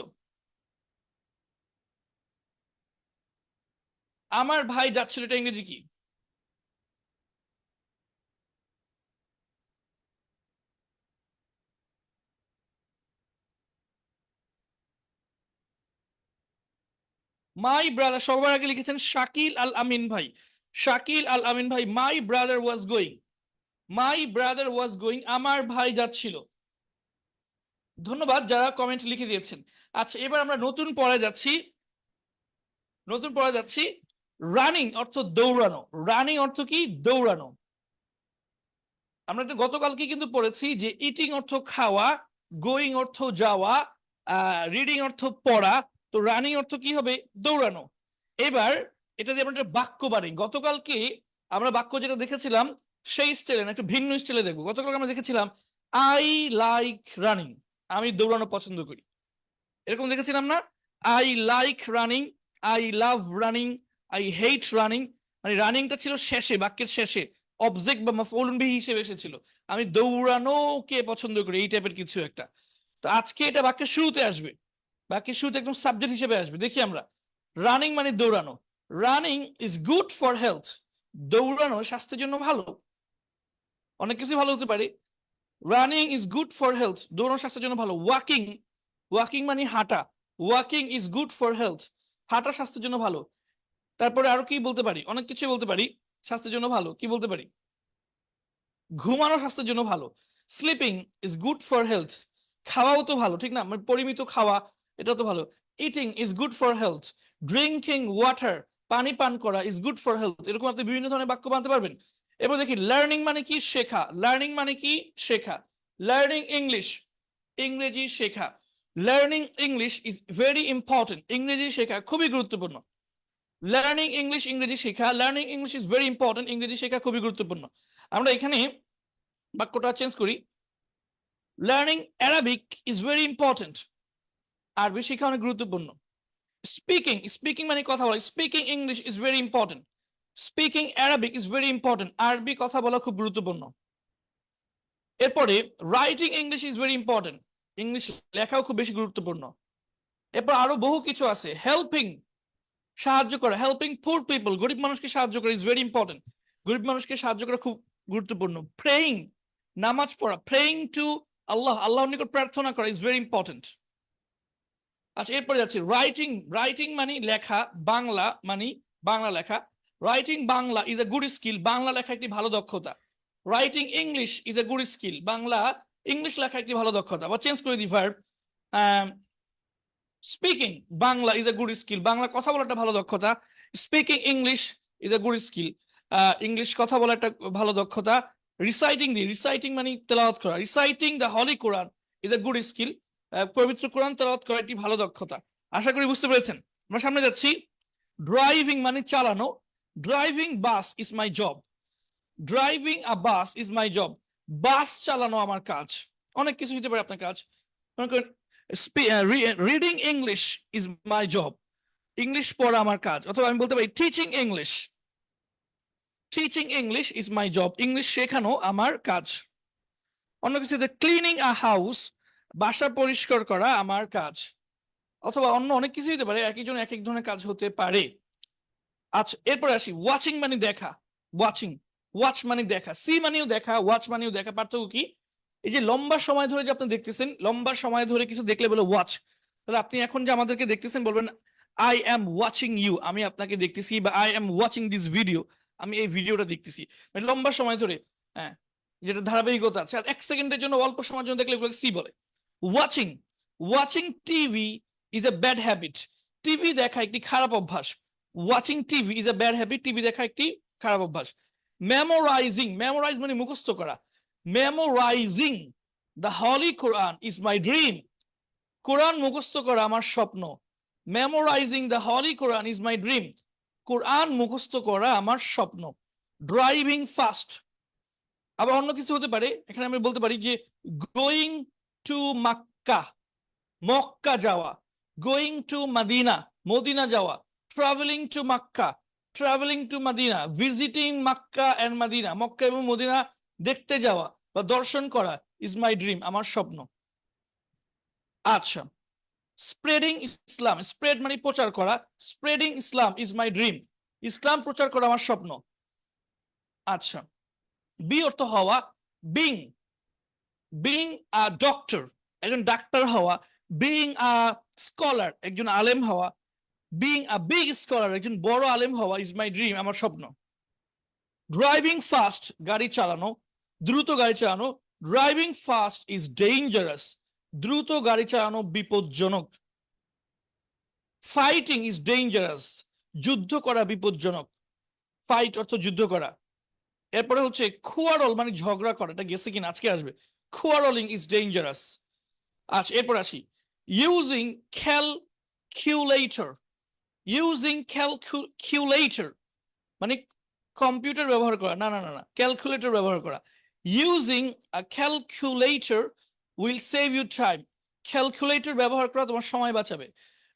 আমার ভাই যাচ্ছিল, এটা ইংরেজি কি? মাই ব্রাদার, সবার আগে লিখেছেন শাকিল আল আমিন ভাই। শাকিল আল আমিন ভাই, my brother was going, my brother was going, আমার ভাই যাচ্ছিল। ধন্যবাদ যারা কমেন্ট লিখে দিয়েছেন। আচ্ছা এবার আমরা নতুন পড়ে যাচ্ছি, নতুন পড়ে যাচ্ছি। রানিং অর্থ দৌড়ানো, রানিং অর্থ কি? দৌড়ানো। আমরা তো গতকালকে কিন্তু পড়েছি যে ইটিং অর্থ খাওয়া, গোয়িং অর্থ যাওয়া, রিডিং অর্থ পড়া, তো রানিং অর্থ কি হবে? দৌড়ানো। এবার এটা দিয়ে আমরা একটা বাক্য বাড়ি, গতকালকে আমরা বাক্য যেটা দেখেছিলাম সেই স্টাইলে না একটু ভিন্ন স্টাইলে দেখবো। গতকালকে আমরা দেখেছিলাম আই লাইক রানিং, আমি দৌড়ানো পছন্দ করি, এরকম দেখেছিলাম না? I like running, I love running, I hate running. মানে রানিংটা ছিল শেষে, বাক্যের শেষে অবজেক্ট বা মাফউলুন বিহি হিসেবে এসেছিল। আমি দৌড়ানোকে পছন্দ করি, এই টাইপের কিছু একটা। তো আজকে এটা বাক্যের শুরুতে আসবে, বাক্যের শুরুতে একদম সাবজেক্ট হিসেবে আসবে। দেখি আমরা, রানিং মানে দৌড়ানো। Running is good for health, দৌড়ানো স্বাস্থ্যের জন্য ভালো। অনেক কিছু ভালো হতে পারে। Running is good for health, দৌড়ানো স্বাস্থ্যের জন্য ভালো। ওয়াকিং, ওয়াকিং মানে হাঁটা, walking is good for health, হাঁটা স্বাস্থ্যের জন্য ভালো। তারপরে আরো কি বলতে পারি? অনেক কিছু বলতে পারি স্বাস্থ্যের জন্য ভালো। কি বলতে পারি? ঘুমানো স্বাস্থ্যের জন্য ভালো। Sleeping is good for health, খাওয়াও তো ভালো, ঠিক না? মানে পরিমিত খাওয়া, এটা তো ভালো। Eating is good for health, drinking water, পানি পান করা, ইজ গুড ফর হেলথ। এরকম আপনি বিভিন্ন ধরনের বাক্য বানাতে পারবেন। এবার দেখি লার্নিং মানে কি? শেখা। লার্নিং মানে কি? শেখা। লার্নিং ইংলিশ, ইংরেজি শেখা। Learning English is very important, ইংরেজি শেখা খুবই গুরুত্বপূর্ণ। লার্নিং ইংলিশ, ইংরেজি শেখা, learning English is very important, ইংরেজি শেখা খুবই গুরুত্বপূর্ণ। আমরা এখানে বাক্যটা চেঞ্জ করি, learning Arabic is very important, আরবি শেখা অনেক গুরুত্বপূর্ণ। স্পিকিং, স্পিকিং মানে কথা বলা, speaking English is very important, speaking Arabic is very important, আরবি কথা বলা খুব গুরুত্বপূর্ণ। এরপরে writing English is very important, English লেখাও খুব বেশি গুরুত্বপূর্ণ। এরপর আরো বহু কিছু আছে। হেল্পিং, সাহায্য করা, হেল্পিং পুর পিপল, গরিব মানুষকে সাহায্য করা ইজ ভেরি ইম্পর্টেন্ট, গরিব মানুষকে সাহায্য করা খুব গুরুত্বপূর্ণ। প্রেইং, নামাজ পড়া, প্রেইং টু আল্লাহ, আল্লাহর নিকট প্রার্থনা করা ইজ ভেরি ইম্পর্টেন্ট। আচ্ছা এরপরে যাচ্ছি রাইটিং, রাইটিং মানে লেখা, বাংলা মানে বাংলা লেখা। Writing Bangla is a good skill, Bangla লেখা একটি ভালো দক্ষতা। Writing English is a good skill, Bangla English লেখা একটি ভালো দক্ষতা। বা চেঞ্জ করে দিই verb, speaking Bangla is a good skill, Bangla কথা বলা একটা ভালো দক্ষতা। Speaking English is a good skill, English কথা বলা একটা ভালো দক্ষতা। রিসাইটিং মানে তেলাওয়াত করা। Reciting the holy Quran is a good skill. পবিত্র কোরআন তেলাওয়াত করা একটি ভালো দক্ষতা। আশা করি বুঝতে পেরেছেন। আমরা সামনে যাচ্ছি। ড্রাইভিং মানে চালানো। Driving bus is my job. Driving a bus is my job. Bus চালানো আমার কাজ। অনেক কিছু হতে পারে আপনার কাজ। Reading English is my job. English পড়া আমার কাজ। অথবা আমি বলতে পারি teaching English. Teaching English is my job. English শেখানো আমার কাজ। অন্য কিছু, ক্লিনিং আ হাউস, বাসা পরিষ্কার করা আমার কাজ। অথবা অন্য অনেক কিছু হতে পারে, একজন এক এক ধরনের কাজ হতে পারে। আচ্ছা, এরপরে আসি। ওয়াচিং মানে দেখা। ওয়াচিং, ওয়াচ মানে দেখা। সি মানেও দেখা, ওয়াচ মানেও দেখা। পার্থক্য কি? এই যে লম্বা সময় ধরে যে আপনি দেখতেছেন, লম্বা সময় ধরে কিছু দেখলে বলে ওয়াচ। তাহলে আপনি এখন যে আমাদেরকে দেখতেছেন বলবেন আই এম ওয়াচিং ইউ, আমি আপনাকে দেখতেছি, বা I am watching this video, আমি এই ভিডিওটা দেখতেছি। মানে লম্বা সময় ধরে, হ্যাঁ, যেটা ধারাবাহিকতা আছে। আর 1 সেকেন্ডের জন্য, অল্প সময়ের জন্য দেখলে সি বলে। Watching, watching TV is a bad habit. TV দেখা একটি খারাপ অভ্যাস। Watching TV is a bad habit. TV দেখা একটি খারাপ অভ্যাস। মেমোরাইজিং, মেমোরাইজ মানে মুখস্থ করা। Memorising the holy Quran is my dream. Quran মুখস্থ করা আমার স্বপ্ন। Memorising the holy Quran is my dream. Quran মুখস্থ করা আমার স্বপ্ন। ড্রাইভিং ফাস্ট, আবার অন্য কিছু হতে পারে। এখানে আমি বলতে পারি যে গোয়িং টু মাক্কা, মক্কা যাওয়া। গোয়িং টু মাদিনা, মদিনা যাওয়া। Travelling to Mecca, travelling to Medina. Visiting Mecca and Medina, Mecca এবং মদিনা দেখতে যাওয়া বা দর্শন করা ইজ মাই ড্রিম, আমার স্বপ্ন। আচ্ছা, স্প্রেডিং ইসলাম, স্প্রেড মানে প্রচার করা। Spreading Islam is my dream, Islam প্রচার করা আমার স্বপ্ন। আচ্ছা, বি অর্থ হওয়া। বিং, বিং আ ডক্টর, একজন ডাক্তার হওয়া। বিং আ স্কলার, একজন আলেম হওয়া। বিং আ বিগ স্কলার, একজন বড় আলেম হওয়া ইজ মাই ড্রিম, আমার স্বপ্ন। ড্রাইভিং ফাস্ট, গাড়ি চালানো, দ্রুত গাড়ি চালানো। ড্রাইভিং ফাস্ট ইজ ডেঞ্জারাস, দ্রুত গাড়ি চালানো বিপজ্জনক। ফাইটিং ইজ ডেঞ্জারাস, যুদ্ধ করা বিপজ্জনক। ফাইট অর্থ যুদ্ধ করা। এরপরে হচ্ছে খুয়ারল মানে ঝগড়া করা, এটা গেছে কিনা আজকে আসবে। Quarrelling is dangerous. আচ্ছা, এরপর আসি। ইউজিং ক্যালকুলেটর, ইউজিং ক্যালকুলেটর মানে কম্পিউটার ব্যবহার করা। না না না না, ক্যালকুলেটর ব্যবহার করা। Using a calculator will save you time. Calculator ব্যবহার করা তোমার সময় বাঁচাবে।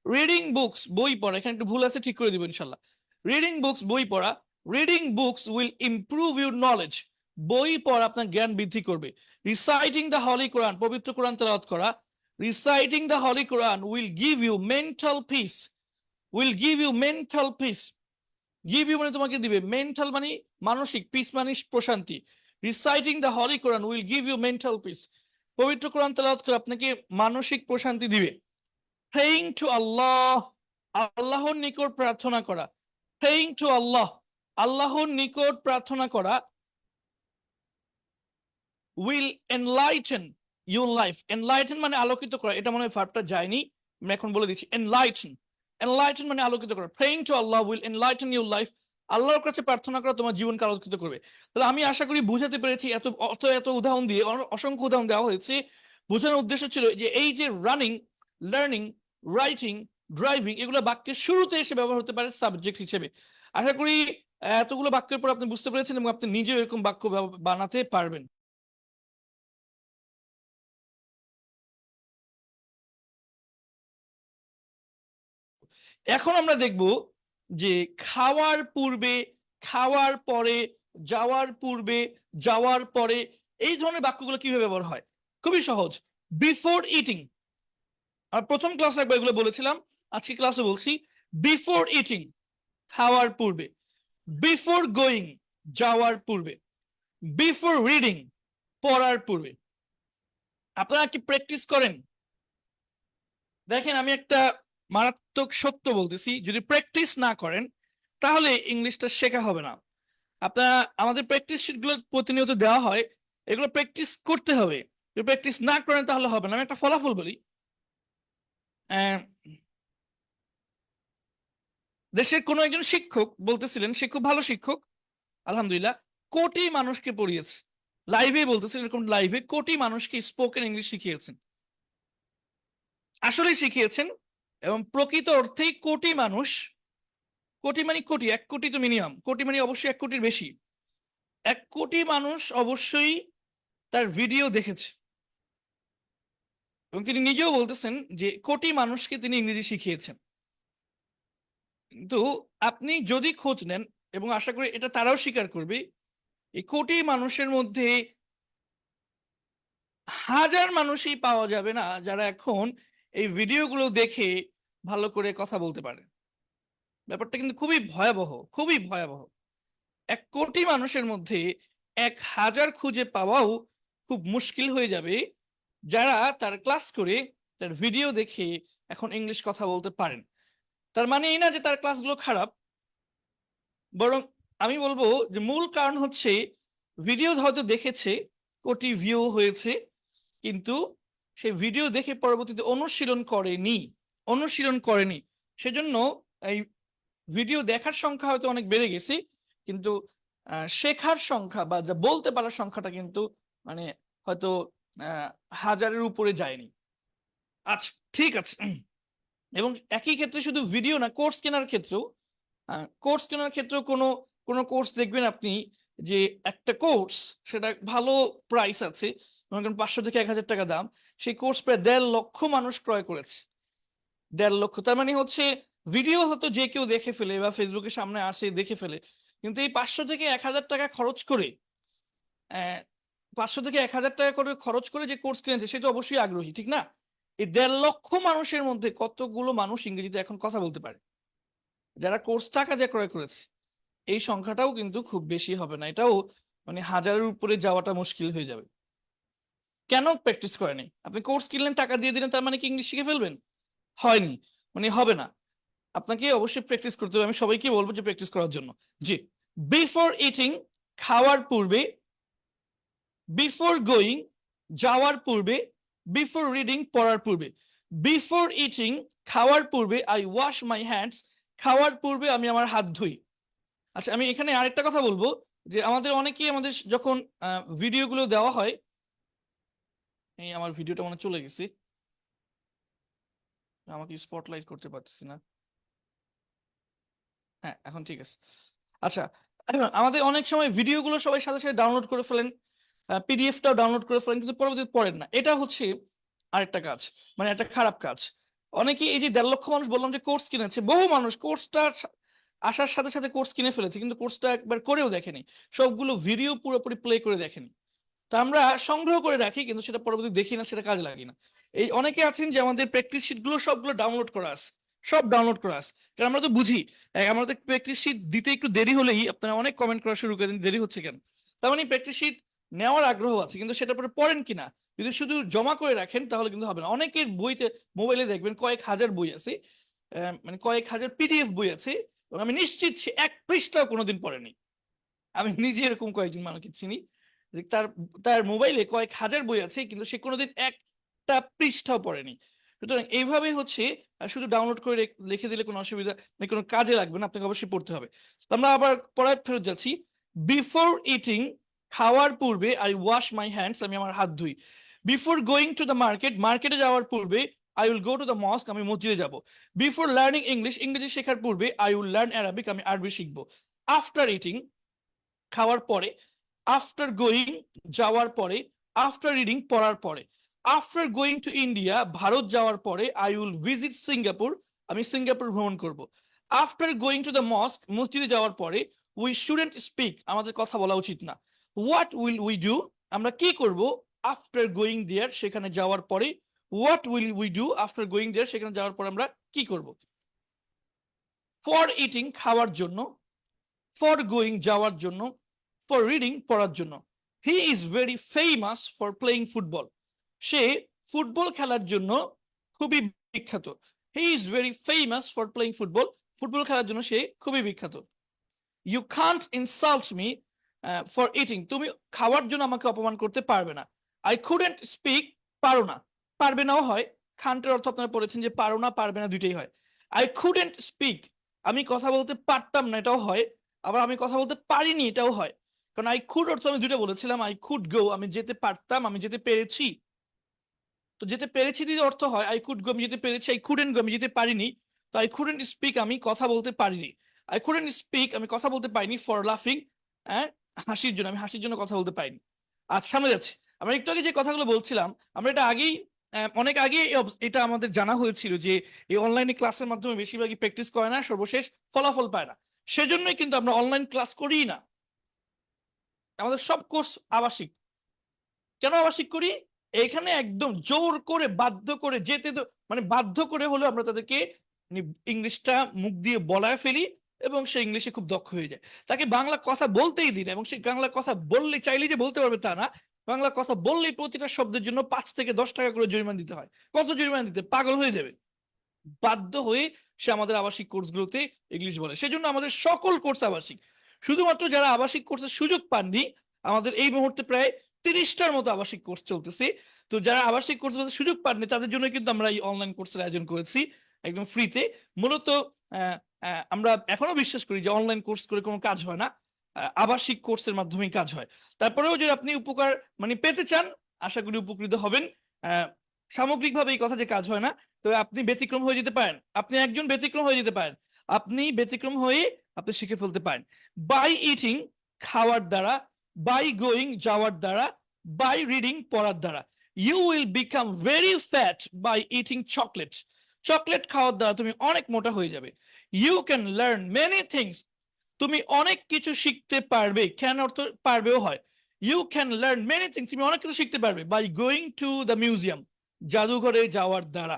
রিডিং বুকস, বই পড়া। এখানে একটু ভুল আছে, ঠিক করে দিব ইনশাল্লাহ। রিডিং বুকস, বই পড়া। Reading books will improve your knowledge, বই পড়া আপনার জ্ঞান বৃদ্ধি করবে। রিসাইটিং দ্য হলি কোরআন, পবিত্র কোরআন তেলাওয়াত করা। Reciting the holy Quran will give you mental peace, will give you mental peace. Give you মানে তোমাকে দিবে, মেন্টাল মানে মানসিক, পিস মানে প্রশান্তি। Reciting the holy Quran will give you mental peace, পবিত্র কোরআন তেলাওয়াত করে আপনাকে মানসিক প্রশান্তি দিবে। প্রেইং টু আল্লাহ, আল্লাহর নিকট প্রার্থনা করা। প্রেইং টু আল্লাহ, আল্লাহর নিকট প্রার্থনা করা। Will enlighten your life, enlighten মানে আলোকিত করা। এটা মনে হয় ভার্বটা যায়নি, আমি এখন বলে দিচ্ছি। এনলাইটেন, এনলাইটেন মানে আলোকিত করা। Praying to Allah will enlighten your life, আল্লাহর কাছে প্রার্থনা করা তোমার জীবনকে আলোকিত করবে। তাহলে আমি আশা করি বুঝাতে পেরেছি। এত এত উদাহরণ দিয়ে, অসংখ্য উদাহরণ দেওয়া হয়েছে। বোঝানোর উদ্দেশ্য ছিল যে এই যে রানিং, লার্নিং, রাইটিং, ড্রাইভিং, এগুলো বাক্যের শুরুতে এসে ব্যবহার হতে পারে সাবজেক্ট হিসেবে। আশা করি এতগুলো বাক্যের পর আপনি বুঝতে পেরেছেন এবং আপনি নিজেও এরকম বাক্য বানাতে পারবেন। এখন আমরা দেখব যে খাওয়ার পূর্বে, খাওয়ার পরে, যাওয়ার পূর্বে, যাওয়ার পরে, এই ধরনের বাক্যগুলো কিভাবে ব্যবহার হয়। খুবই সহজ। বিফোর ইটিং, আর প্রথম ক্লাসে একবার এগুলো বলেছিলাম, আজকে ক্লাসে বলছি। বিফোর ইটিং, খাওয়ার পূর্বে। বিফোর গোয়িং, যাওয়ার পূর্বে। বিফোর রিডিং, পড়ার পূর্বে। আপনারা কি প্র্যাকটিস করেন? দেখেন, আমি একটা মারাত্মক সত্য বলতেছি, যদি প্র্যাকটিস না করেন তাহলে ইংলিশটা শেখা হবে না। আপনারা, আমাদের প্র্যাকটিস শিটগুলো প্রতিনিয়ত দেওয়া হয়, এগুলো প্র্যাকটিস করতে হবে। যদি প্র্যাকটিস না করেন তাহলে হবে না। আমি একটা ফলাফল বলি। দেশের কোনো একজন শিক্ষক বলতেছিলেন, সে খুব ভালো শিক্ষক, আলহামদুলিল্লাহ, কোটি মানুষকে পড়িয়েছে। লাইভে বলতেছেন, এরকম লাইভে কোটি মানুষকে স্পোকেন ইংলিশ শিখিয়েছেন, আসলে শিখিয়েছেন। এবং প্রকৃত অর্থেই কোটি মানুষ, কোটি মানে কোটি, 1 কোটি তো মিনিমাম, কোটি মানে অবশ্যই 1 কোটির বেশি, 1 কোটি মানুষ অবশ্যই তার ভিডিও দেখেছে। এবং তিনি নিজেও বলতেছেন যে কোটি মানুষকে তিনি ইংরেজি শিখিয়েছেন। কিন্তু আপনি যদি খোঁজ নেন, এবং আশা করি এটা তারাও স্বীকার করবে, এই কোটি মানুষের মধ্যে হাজার মানুষই পাওয়া যাবে না যারা এখন এই ভিডিওগুলো দেখে ভালো করে কথা বলতে পারে। ব্যাপারটা কিন্তু খুবই ভয়াবহ, খুবই ভয়াবহ। 1 কোটি মানুষের মধ্যে 1,000 খুঁজে পাওয়াও খুব মুশকিল হয়ে যাবে যারা তার ক্লাস করে, তার ভিডিও দেখে এখন ইংলিশ কথা বলতে পারেন। তার মানে এই না যে তার ক্লাসগুলো খারাপ, বরং আমি বলবো যে মূল কারণ হচ্ছে ভিডিও হয়তো দেখেছে, কোটি ভিউ হয়েছে, কিন্তু সে ভিডিও দেখে পরবর্তীতে অনুশীলন করেনি। সেজন্য এই ভিডিও দেখার সংখ্যা হয়তো অনেক বেড়ে গেছে, কিন্তু শেখার সংখ্যা বা যা বলতে পারার সংখ্যাটা কিন্তু মানে হয়তো আহ, হাজারের উপরে যায়নি। আচ্ছা, ঠিক আছে। এবং একই ক্ষেত্রে শুধু ভিডিও না, কোর্স কেনার ক্ষেত্রেও কোনো কোনো কোর্স দেখবেন আপনি যে একটা কোর্স, সেটা ভালো প্রাইস আছে, মনে করেন 500 থেকে 1,000 টাকা দাম, সেই কোর্স প্রায় 1.5 লক্ষ মানুষ ক্রয় করেছে। 1.5 লক্ষ, তার মানে হচ্ছে ভিডিও হয়তো যে কেউ দেখে ফেলে বা ফেসবুকের সামনে আসে দেখে ফেলে, কিন্তু এই 500 থেকে 1,000 টাকা খরচ করে, আহ 500 থেকে 1,000 টাকা করে খরচ করে যে কোর্স কিনেছে সে তো অবশ্যই আগ্রহী, ঠিক না? এই 1.5 লক্ষ মানুষের মধ্যে কতগুলো মানুষ ইংরেজিতে এখন কথা বলতে পারে যারা কোর্স টাকা দিয়ে ক্রয় করেছে? এই সংখ্যাটাও কিন্তু খুব বেশি হবে না, এটাও মানে হাজারের উপরে যাওয়াটা মুশকিল হয়ে যাবে। কেন প্র্যাকটিস করেনি? আপনি কোর্স কিনলেন, টাকা দিয়ে দিলেন, তার মানে কি ইংলিশ শিখে ফেলবেন? হয়নি, মানে হবে না। আপনাকে অবশ্যই প্র্যাকটিস করতে হবে। আমি সবাইকে বলবো যে প্র্যাকটিস করার জন্য। জি, বিফোর ইটিং, খাওয়ার পূর্বে; বিফোর গোয়িং, যাওয়ার পূর্বে; বিফোর রিডিং, পড়ার পূর্বে। বিফোর ইটিং, খাওয়ার পূর্বে আই ওয়াশ মাই হ্যান্ডস, খাওয়ার পূর্বে আমি আমার হাত ধুই। আচ্ছা, আমি এখানে আরেকটা কথা বলবো যে আমাদের অনেকেই আমাদের যখন ভিডিওগুলো দেওয়া হয়, এই আমার ভিডিওটা মনে হয় চলে গেছে, আমাকে স্পটলাইট করতে পারতেছি না। হ্যাঁ, এখন ঠিক আছে। আচ্ছা, আমাদের অনেক সময় ভিডিওগুলো সবাই সাথে সাথে ডাউনলোড করে ফেলেন, পিডিএফটাও ডাউনলোড করে ফেলেন, কিন্তু পরবর্তীতে পড়েন না। এটা হচ্ছে আরেকটা কাজ, মানে একটা খারাপ কাজ। অনেকে এই যে 1.5 লক্ষ মানুষ বললাম যে কোর্স কিনেছে, বহু মানুষ কোর্সটা আসার সাথে সাথে কোর্স কিনে ফেলেছে, কিন্তু কোর্সটা একবার করেও দেখেনি, সবগুলো ভিডিও পুরোপুরি প্লে করে দেখেনি। তা আমরা সংগ্রহ করে রাখি, কিন্তু সেটা পরবর্তী দেখি না, সেটা কাজে লাগি না। এই অনেকে আছেন যে আমাদের প্র্যাকটিস শিট গুলো সবগুলো ডাউনলোড করা আছে, সব ডাউনলোড করা আছে, কারণ আমরা তো বুঝি আমাদের প্র্যাকটিস শিট দিতে একটু দেরি হলেই আপনারা অনেক কমেন্ট করা শুরু করে দেন, দেরি হচ্ছে কেন। তার মানে প্র্যাকটিস শিট নেওয়ার আগ্রহ আছে, কিন্তু সেটা পরে পড়েন কিনা। যদি শুধু জমা করে রাখেন তাহলে কিন্তু হবে না। অনেকের বইতে, মোবাইলে দেখবেন কয়েক হাজার বই আছে, মানে কয়েক হাজার পিডিএফ বই আছে, এবং আমি নিশ্চিত সে 1 পৃষ্ঠাও কোনোদিন পড়েনি। আমি নিজে এরকম কয়েকজন মানুষকে চিনি যে তার তার মোবাইলে কয়েক হাজার বই আছে, কিন্তু সে কোনোদিন একটা পৃষ্ঠাও পড়েনি। সুতরাং এইভাবেই হচ্ছে, শুধু ডাউনলোড করে লিখে দিলে কোনো অসুবিধা নেই, কোনো কাজে লাগবে না, আপনাকে অবশ্যই পড়তে হবে। তো আমরা আবার পড়ায় ফেরত যাচ্ছি। বিফোর ইটিং, খাওয়ার পূর্বে আই ওয়াশ মাই হ্যান্ডস, আমি আমার হাত ধুই। Before going to the market, মার্কেটে যাওয়ার পূর্বে I will go to the mosque, আমি মসজিদে যাব। বিফোর লার্নিং ইংলিশ, ইংরেজি শেখার পূর্বে আই উইল লার্ন অ্যারাবিক, আমি আরবি শিখবো। আফটার ইটিং, খাওয়ার পরে। আফটার গোয়িং, যাওয়ার পরে। আফটার রিডিং, পড়ার পরে। After going to India, Bharat যাওয়ার পরে আই উইল ভিজিট সিঙ্গাপুর, আমি সিঙ্গাপুর ভ্রমণ করব। After going to the mosque, মসজিদে যাওয়ার পরে উই শুডেন্ট স্পিক, আমাদের কথা বলা উচিত না। হোয়াট উইল উই ডু, আমরা কি করব আফটার গোয়িং দেয়ার, সেখানে যাওয়ার পরে। What will we do after going there, সেখানে যাওয়ার পরে আমরা কি করব। ফর ইটিং, খাওয়ার জন্য। ফর গোয়িং, যাওয়ার জন্য। ফর রিডিং, পড়ার জন্য। He is very famous for playing football, সে ফুটবল খেলার জন্য খুবই বিখ্যাত। He is very famous for playing football, football খেলার জন্য সে খুবই বিখ্যাত। You can't insult me for eating, তুমি খাওয়ার জন্য আমাকে অপমান করতে পারবে না। আই কুডেন্ট স্পিক, পারো না, পারবে নাও হয়, খান্টের অর্থ আপনারা পড়েছেন যে পারো না পারবে না দুইটাই হয়। আই কুডেন্ট স্পিক, আমি কথা বলতে পারতাম না, এটাও হয়। আবার আমি কথা বলতে পারিনি, এটাও হয়। কারণ আই কুড অর্থ আমি দুটো বলেছিলাম, আই কুড গো আমি যেতে পারতাম, আমি যেতে পেরেছি। তো যেতে পেরেছি যদি অর্থ হয় আই কুড গো আমি যেতে পেরেছি, আই কুডেন্ট গো আমি যেতে পারিনি। তো আই কুডেন্ট স্পিক আমি কথা বলতে পারিনি, আই কুডেন্ট স্পিক আমি কথা বলতে পারিনি ফর লাফিং, হ্যাঁ হাসির জন্য, আমি হাসির জন্য কথা বলতে পারিনি। আচ্ছা সামনে যাচ্ছি। আমরা একটু আগে যে কথাগুলো বলছিলাম আমরা এটা আগেই অনেক আগে এটা আমাদের জানা হয়েছিল যে এই অনলাইনে ক্লাসের মাধ্যমে বেশিরভাগই প্র্যাকটিস করে না, সর্বশেষ ফলাফল পায় না। সেজন্যই কিন্তু আমরা অনলাইন ক্লাস করি না। আমাদের সব কোর্স আবাসিক। কেন আবাসিক করি? এখানে একদম জোর করে বাধ্য করে যেতে মানে বাধ্য করে হলেও আমরা তাদেরকে ইংলিশটা মুখ দিয়ে বলায় ফেলি এবং সে ইংলিশে খুব দক্ষ হয়ে যায়। তাকে বাংলা কথা বলতেই দিন এবং সে বাংলা কথা বললে চাইলে যে বলতে পারবে তা না। বাংলা কথা বললেই প্রতিটা শব্দের জন্য 5 থেকে 10 টাকা করে জরিমানা দিতে হয়। কত জরিমানা দিতে? পাগল হয়ে যাবে। বাধ্য হয়ে সে আমাদের আবাসিক কোর্সগুলোতে ইংলিশ বলে। সেজন্য আমাদের সকল কোর্স আবাসিক। শুধুমাত্র যারা আবাসিক কোর্সের সুযোগ পাননি, আমাদের এই মুহূর্তে প্রায় 30টার মতো আবাসিক কোর্স চলতেছে। তো যারা আবাসিক কোর্স সুযোগ পাননি তাদের জন্য কিন্তু আমরা এই অনলাইন কোর্সের আয়োজন করেছি একদম ফ্রিতে। মূলত আমরা এখনো বিশ্বাস করি যে অনলাইন কোর্স করে কোনো কাজ হয় না, আবাসিক কোর্সের মাধ্যমেই কাজ হয়। তারপরেও যদি আপনি উপকার মানে পেতে চান, আশা করি উপকৃত হবেন। সামগ্রিকভাবে এই কথা যে কাজ হয় না, তবে আপনি ব্যতিক্রম হয়ে যেতে পারেন, আপনি একজন ব্যতিক্রম হয়ে যেতে পারেন, আপনি ব্যতিক্রম হয়ে আপনি শিখে ফেলতে পারেন। বাই ইটিং খাওয়ার দ্বারা, বাই গোয়িং যাওয়ার দ্বারা, বাই রিডিং পড়ার দ্বারা। You will become very fat by eating chocolate. Chocolate খাওয়ার দ্বারা তুমি অনেক মোটা হয়ে যাবে। You can learn many things, তুমি অনেক কিছু শিখতে পারবে। ক্যান অর্থ পারবেও হয়। You can learn many things, তুমি অনেক কিছু শিখতে পারবে by going to the museum, জাদুঘরে যাওয়ার দ্বারা।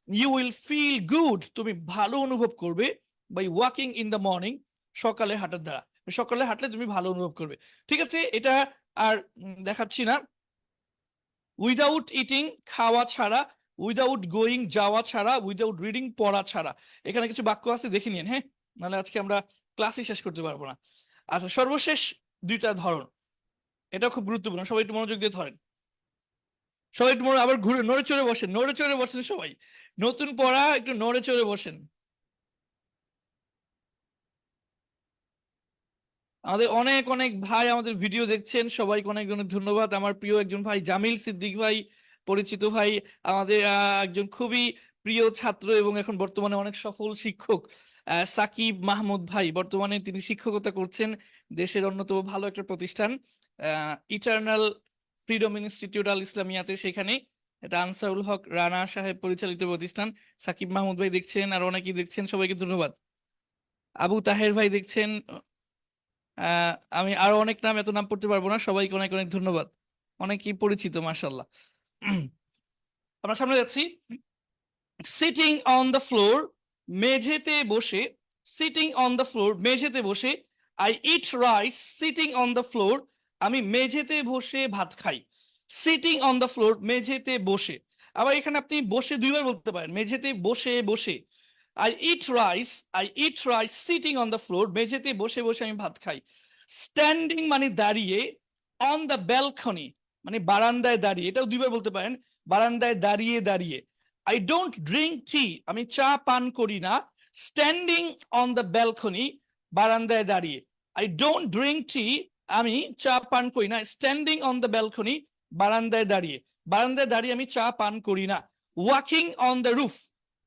ইউ উইল ফিল গুড, তুমি ভালো অনুভব করবে by walking in the morning, সকালে হাঁটার দ্বারা। সকালে হাঁটলে তুমি ভালো অনুভব করবে। ঠিক আছে, এটা আর দেখাচ্ছি না। উইদাউট ইটিং খাওয়া ছাড়া, উইদাউট গোয়িং যাওয়া ছাড়া, উইদাউট রিডিং পড়া ছাড়া। এখানে কিছু বাক্য আছে দেখে নিন, হ্যাঁ, নাহলে আজকে আমরা ক্লাসই শেষ করতে পারবো না। আচ্ছা, সর্বশেষ দুইটা ধরন, এটা খুব গুরুত্বপূর্ণ, সবাই একটু মনোযোগ দিয়ে ধরেন। সবাই একটু আবার ঘুরে নড়ে চড়ে বসেন, নড়ে চড়ে বসেন সবাই। নতুন পড়া, একটু নড়ে চড়ে বসেন। আমাদের অনেক অনেক ভাই আমাদের ভিডিও দেখছেন, সবাইকে অনেক অনেক ধন্যবাদ। আমার প্রিয় একজন ভাই জামিল সিদ্দিক ভাই, পরিচিত ভাই, আমাদের একজন খুবই প্রিয় ছাত্র এবং এখন বর্তমানে অনেক সফল শিক্ষক সাকিব মাহমুদ ভাই, বর্তমানে তিনি শিক্ষকতা করছেন দেশের অন্যতম ভালো একটা প্রতিষ্ঠান ইটার্নাল ফ্রিডম ইনস্টিটিউট আল ইসলামিয়াতে, সেখানে। এটা আনসারুল হক রানা সাহেব পরিচালিত প্রতিষ্ঠান। সাকিব মাহমুদ ভাই দেখছেন, আর অনেকেই দেখছেন, সবাইকে ধন্যবাদ। আবু তাহের ভাই দেখছেন, আমি আরো অনেক নাম, এত নাম পড়তে পারবো না, সবাইকে অনেক অনেক ধন্যবাদ, অনেকেই পরিচিত মাশাআল্লাহ। আমরা সামনে যাচ্ছি। সিটিং অন দ্য ফ্লোর, মেঝেতে বসে। সিটিং অন দ্য ফ্লোর, মেঝেতে বসে। I eat rice sitting on the floor, আমি মেঝেতে বসে ভাত খাই। সিটিং অন দ্য ফ্লোর, মেঝেতে বসে। আবার এখানে আপনি বসে দুইবার বলতে পারেন, মেঝেতে বসে বসে। I eat rice, I eat rice sitting on the floor, মেঝেতে বসে বসে আমি ভাত খাই। স্ট্যান্ডিং মানে দাঁড়িয়ে, অন দ্য ব্যালকনি মানে বারান্দায় দাঁড়িয়ে, এটাও দুইবার বলতে পারেন, বারান্দায় দাঁড়িয়ে দাঁড়িয়ে। আই ডোন্ট ড্রিঙ্ক টি, আমি চা পান করি না। স্ট্যান্ডিং অন দ্য ব্যালকনি, বারান্দায় দাঁড়িয়ে। আই ডোন্ট ড্রিঙ্ক টি, আমি চা পান করি না। স্ট্যান্ডিং অন দ্য ব্যালকনি, বারান্দায় দাঁড়িয়ে। বারান্দায় দাঁড়িয়ে আমি চা পান করি না। Walking on the roof,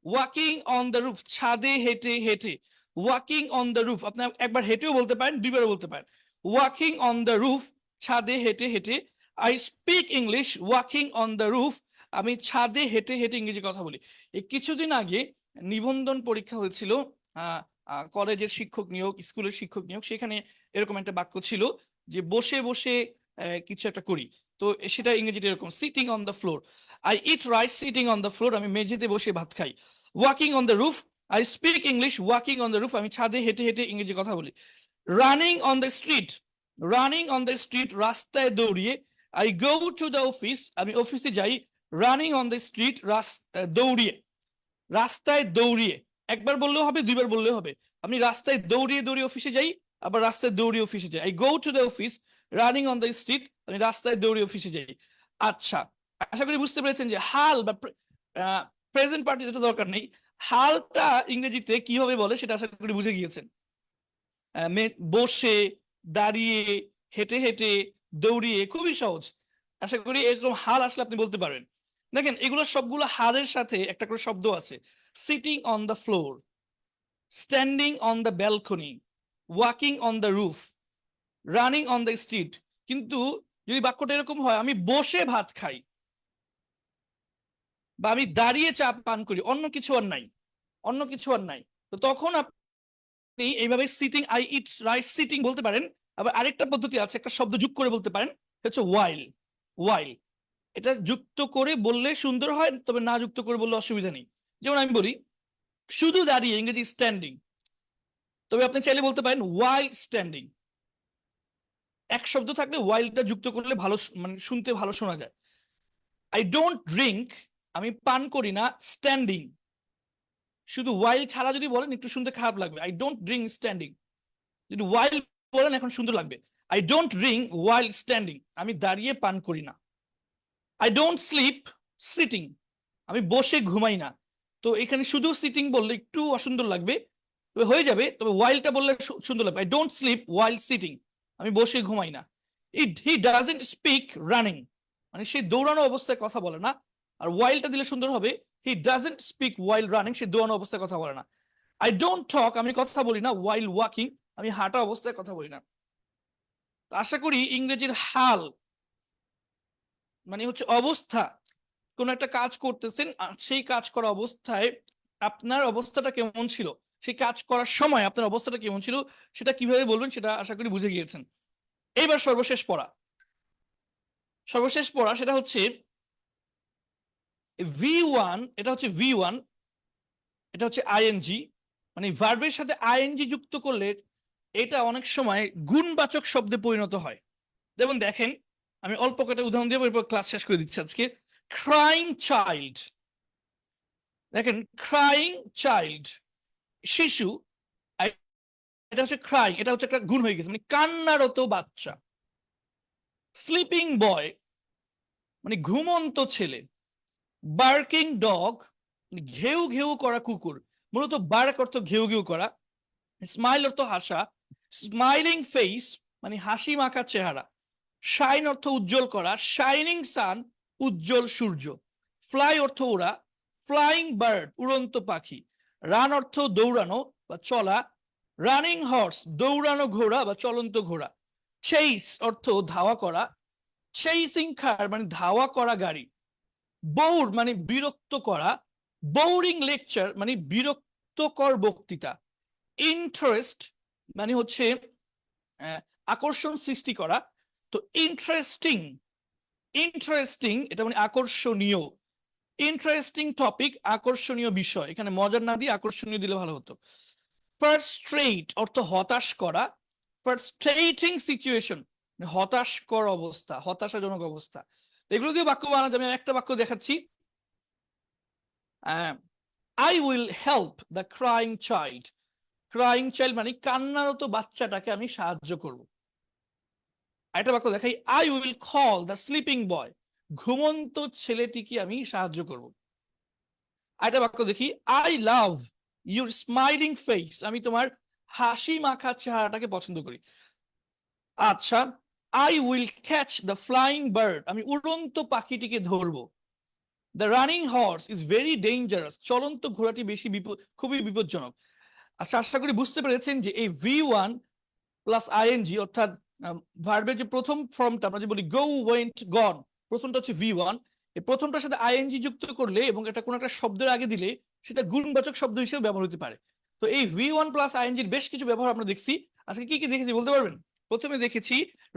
walking on the roof, ছাদে হেঁটে হেঁটে। ওয়াকিং অন দ্য রুফ, আপনি একবার হেঁটেও বলতে পারেন, দুইবারও বলতে পারেন। ওয়াকিং অন দ্য রুফ, ছাদে হেঁটে হেঁটে। I speak English walking on the roof, আমি ছাদে হেঁটে হেঁটে ইংরেজি কথা বলি। এই কিছুদিন আগে নিবন্ধন পরীক্ষা হয়েছিল কলেজের শিক্ষক নিয়োগ, স্কুলের শিক্ষক নিয়োগ, সেখানে এরকম একটা বাক্য ছিল যে বসে বসে কিছু একটা করি। তো সেটা ইংরেজিতে এরকম, sitting on the floor. I eat rice sitting on the floor, আমি মেঝেতে বসে ভাত খাই। Walking on the roof, I speak English walking on the roof, আমি ছাদে হেঁটে হেঁটে ইংরেজি কথা বলি। Running on the street, running on the street, রাস্তায় দৌড়িয়ে। I go to the office, আমি অফিসে যাই। রানিং অন দ্য স্ট্রিট, দৌড়িয়ে, রাস্তায় দৌড়িয়ে। একবার বললেও হবে, দুইবার বললেও হবে। আমি রাস্তায় দৌড়িয়ে দৌড়িয়ে অফিসে যাই, আবার রাস্তায় দৌড়িয়ে অফিসে যাই। I go to the office running on the street, আমি রাস্তায় দৌড়িয়ে অফিসে যাই। আচ্ছা, আশা করি বুঝতে পেরেছেন যে হাল বা প্রেজেন্ট পার্টি যেটা দরকার নেই, হালটা ইংরেজিতে কিভাবে বলে সেটা আশা করি বুঝে গিয়েছেন। বসে, দাঁড়িয়ে, হেঁটে হেঁটে, দৌড়িয়ে, খুবই সহজ। আশা করি এরকম হার আসলে আপনি বলতে পারবেন। দেখেন এগুলো সবগুলো হারের সাথে একটা করে শব্দ আছে। Sitting on the floor, standing on the balcony, walking on the roof, running on the street. কিন্তু যদি বাক্যটা এরকম হয়, আমি বসে ভাত খাই বা আমি দাঁড়িয়ে চা পান করি, অন্য কিছু আর নাই, অন্য কিছু আর নাই, তো তখন আপনি এইভাবে sitting, I eat rice sitting বলতে পারেন। আবার আরেকটা পদ্ধতি আছে, একটা শব্দ যোগ করে বলতে পারেন, হচ্ছে ওয়াইল। ওয়াইল এটা যুক্ত করে বললে সুন্দর হয়, তবে না যুক্ত করে বললে অসুবিধা নেই। যেমন আমি বলি শুধু দাঁড়িয়ে, ইংরেজি স্ট্যান্ডিং, তবে আপনি চাইলে বলতে পারেন ওয়াইল স্ট্যান্ডিং। এক শব্দ থাকলে ওয়াইলটা যুক্ত করলে ভালো, মানে শুনতে ভালো শোনা যায়। আই ডোন্ট ড্রিঙ্ক, আমি পান করি না স্ট্যান্ডিং। শুধু ওয়াইল ছাড়া যদি বলেন একটু শুনতে খারাপ লাগবে। I don't drink standing. যদি ওয়াইল বলেন এখন সুন্দর লাগবে। I don't drink while standing, আমি দাঁড়িয়ে পান করি না। আই ডোন্ট স্লিপ সিটিং, আমি বসে ঘুমাই না। তো এখানে শুধু সিটিং বললে একটু অসুন্দর লাগবে, তবে হয়ে যাবে। তবে ওয়াইলটা বললে সুন্দর লাগবে। I don't sleep while sitting, আমি বসে ঘুমাই না। হি ডাজন্ট স্পিক রানিং, মানে সে দৌড়ানো অবস্থায় কথা বলে না। আর ওয়াইলটা দিলে সুন্দর হবে, he doesn't speak while running, সে দৌড়ানো অবস্থায় কথা বলে না। আই ডোন্ট টক, আমি কথা বলি না ওয়াইল ওয়াকিং, আমি হাঁটা অবস্থায় কথা বলি না। আশা করি ইংরেজির হাল মানে হচ্ছে অবস্থা, কোন একটা কাজ করতেছেন, সেই কাজ করা অবস্থায় আপনার অবস্থাটা কেমন ছিল, সেই কাজ করার সময় আপনার অবস্থাটা কেমন ছিল, সেটা কিভাবে বলবেন সেটা আশা করি বুঝে গিয়েছেন। এইবার সর্বশেষ পড়া সেটা হচ্ছে V1, এটা হচ্ছে V1, এটা হচ্ছে আইএনজি, মানে ভার্বের সাথে আইএনজি যুক্ত করলে এটা অনেক সময় গুণবাচক শব্দে পরিণত হয়। যেমন দেখেন, আমি অল্প কয়েকটা উদাহরণ দিয়ে এরপর ক্লাস শেষ করে দিচ্ছি আজকে। ক্রাইং চাইল্ড, দেখেন ক্রাইং চাইল্ড, শিশু, এটা হচ্ছে ক্রাইং, এটা হচ্ছে একটা গুণ হয়ে গেছে, মানে কান্নারত বাচ্চা। স্লিপিং বয়, মানে ঘুমন্ত ছেলে। বার্কিং ডগ, ঘেউ ঘেউ করা কুকুর। মূলত বার্ক অর্থ ঘেউ ঘেউ করা, স্মাইল অর্থ হাসা, স্মাইলিং ফেস মানে হাসি মাখা চেহারা, শাইন অর্থ উজ্জ্বল করা, শাইনিং সান উজ্জ্বল সূর্য, ফ্লাই অর্থ ওড়া, ফ্লাইং বার্ড উড়ন্ত পাখি, রান অর্থ দৌড়ানো বা চলা, রানিং হর্স দৌড়ানো ঘোড়া বা চলন্ত ঘোড়া, চেইস অর্থ ধাওয়া করা, চেইসিং কার মানে ধাওয়া করা গাড়ি, বোর মানে বিরক্ত করা, বোরিং লেকচার মানে বিরক্তকর বক্তৃতা, ইন্টারেস্ট মানে হচ্ছে আকর্ষণ সৃষ্টি করা। তো ইন্টারেস্টিং, ইন্টারেস্টিং এটা মানে আকর্ষণীয়, ইন্টারেস্টিং টপিক আকর্ষণীয় বিষয়, এখানে মজার না দিয়ে আকর্ষণীয় দিলে ভালো হতো। ফ্রাস্ট্রেট অর্থ হতাশ করা, ফ্রাস্ট্রেটিং সিচুয়েশন হতাশকর অবস্থা, হতাশাজনক অবস্থা। এগুলো দিয়ে বাক্য বানানো যাবে। আমি একটা বাক্য দেখাচ্ছি। I will help the crying child, crying child মানে কান্নারত বাচ্চাটাকে আমি সাহায্য করব। একটা বাক্য দেখাই, I will call the sleeping boy, ঘুমন্ত ছেলেটিকে আমি সাহায্য করব। একটা বাক্য দেখি, I love your smiling face, আমি তোমার হাসি মাখা চেহারাটাকে পছন্দ করি। আচ্ছা, I will catch the flying bird, আমি উড়ন্ত পাখিটিকে ধরবো। The running horse is very dangerous, চলন্ত ঘোড়াটি খুবই বিপজ্জনক। আচ্ছা, আশা করি বুঝতে পেরেছেন যে এই V1 প্লাস আইএনজি অর্থাৎ ভার্বের যে প্রথম ফর্মটা আমরা যে বলি গো, ওয়েন্ট, গন, প্রথমটা হচ্ছে V1, এই প্রথমটার সাথে আইএনজি যুক্ত করলে এবং এটা কোনো একটা শব্দের আগে দিলে সেটা গুণবাচক শব্দ হিসেবে ব্যবহার হতে পারে। তো এই V1 প্লাস আইএনজির বেশ কিছু ব্যবহার আমরা দেখছি। আজকে কি কি দেখেছি বলতে পারবেন? প্রথমে দেখেছি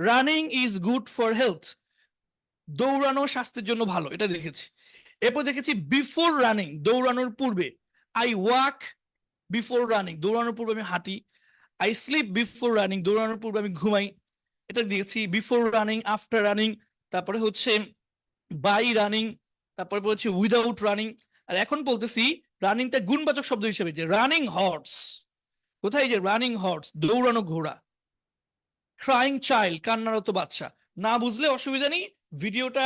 running is good for health, দৌড়ানো স্বাস্থ্যের জন্য ভালো, এটা দেখেছি। এরপর দেখেছি বিফোর রানিং, দৌড়ানোর পূর্বে। আই ওয়াক বিফোর রানিং, দৌড়ানোর পূর্বে আমি হাঁটি। আই স্লিপ বিফোর রানিং, দৌড়ানোর পূর্বে আমি ঘুমাই, এটা দিয়েছি। বিফোর রানিং, আফটার রানিং, তারপরে হচ্ছে বাই রানিং, তারপরে বলছি উইদাউট রানিং। আর এখন বলতেছি রানিংটা গুণবাচক শব্দ হিসেবে, যে রানিং হর্স, কোথায় যে রানিং হর্স দৌড়ানো ঘোড়া, ক্রাইং চাইল্ড কান্নারত বাচ্চা। না বুঝলে অসুবিধা নেই, ভিডিওটা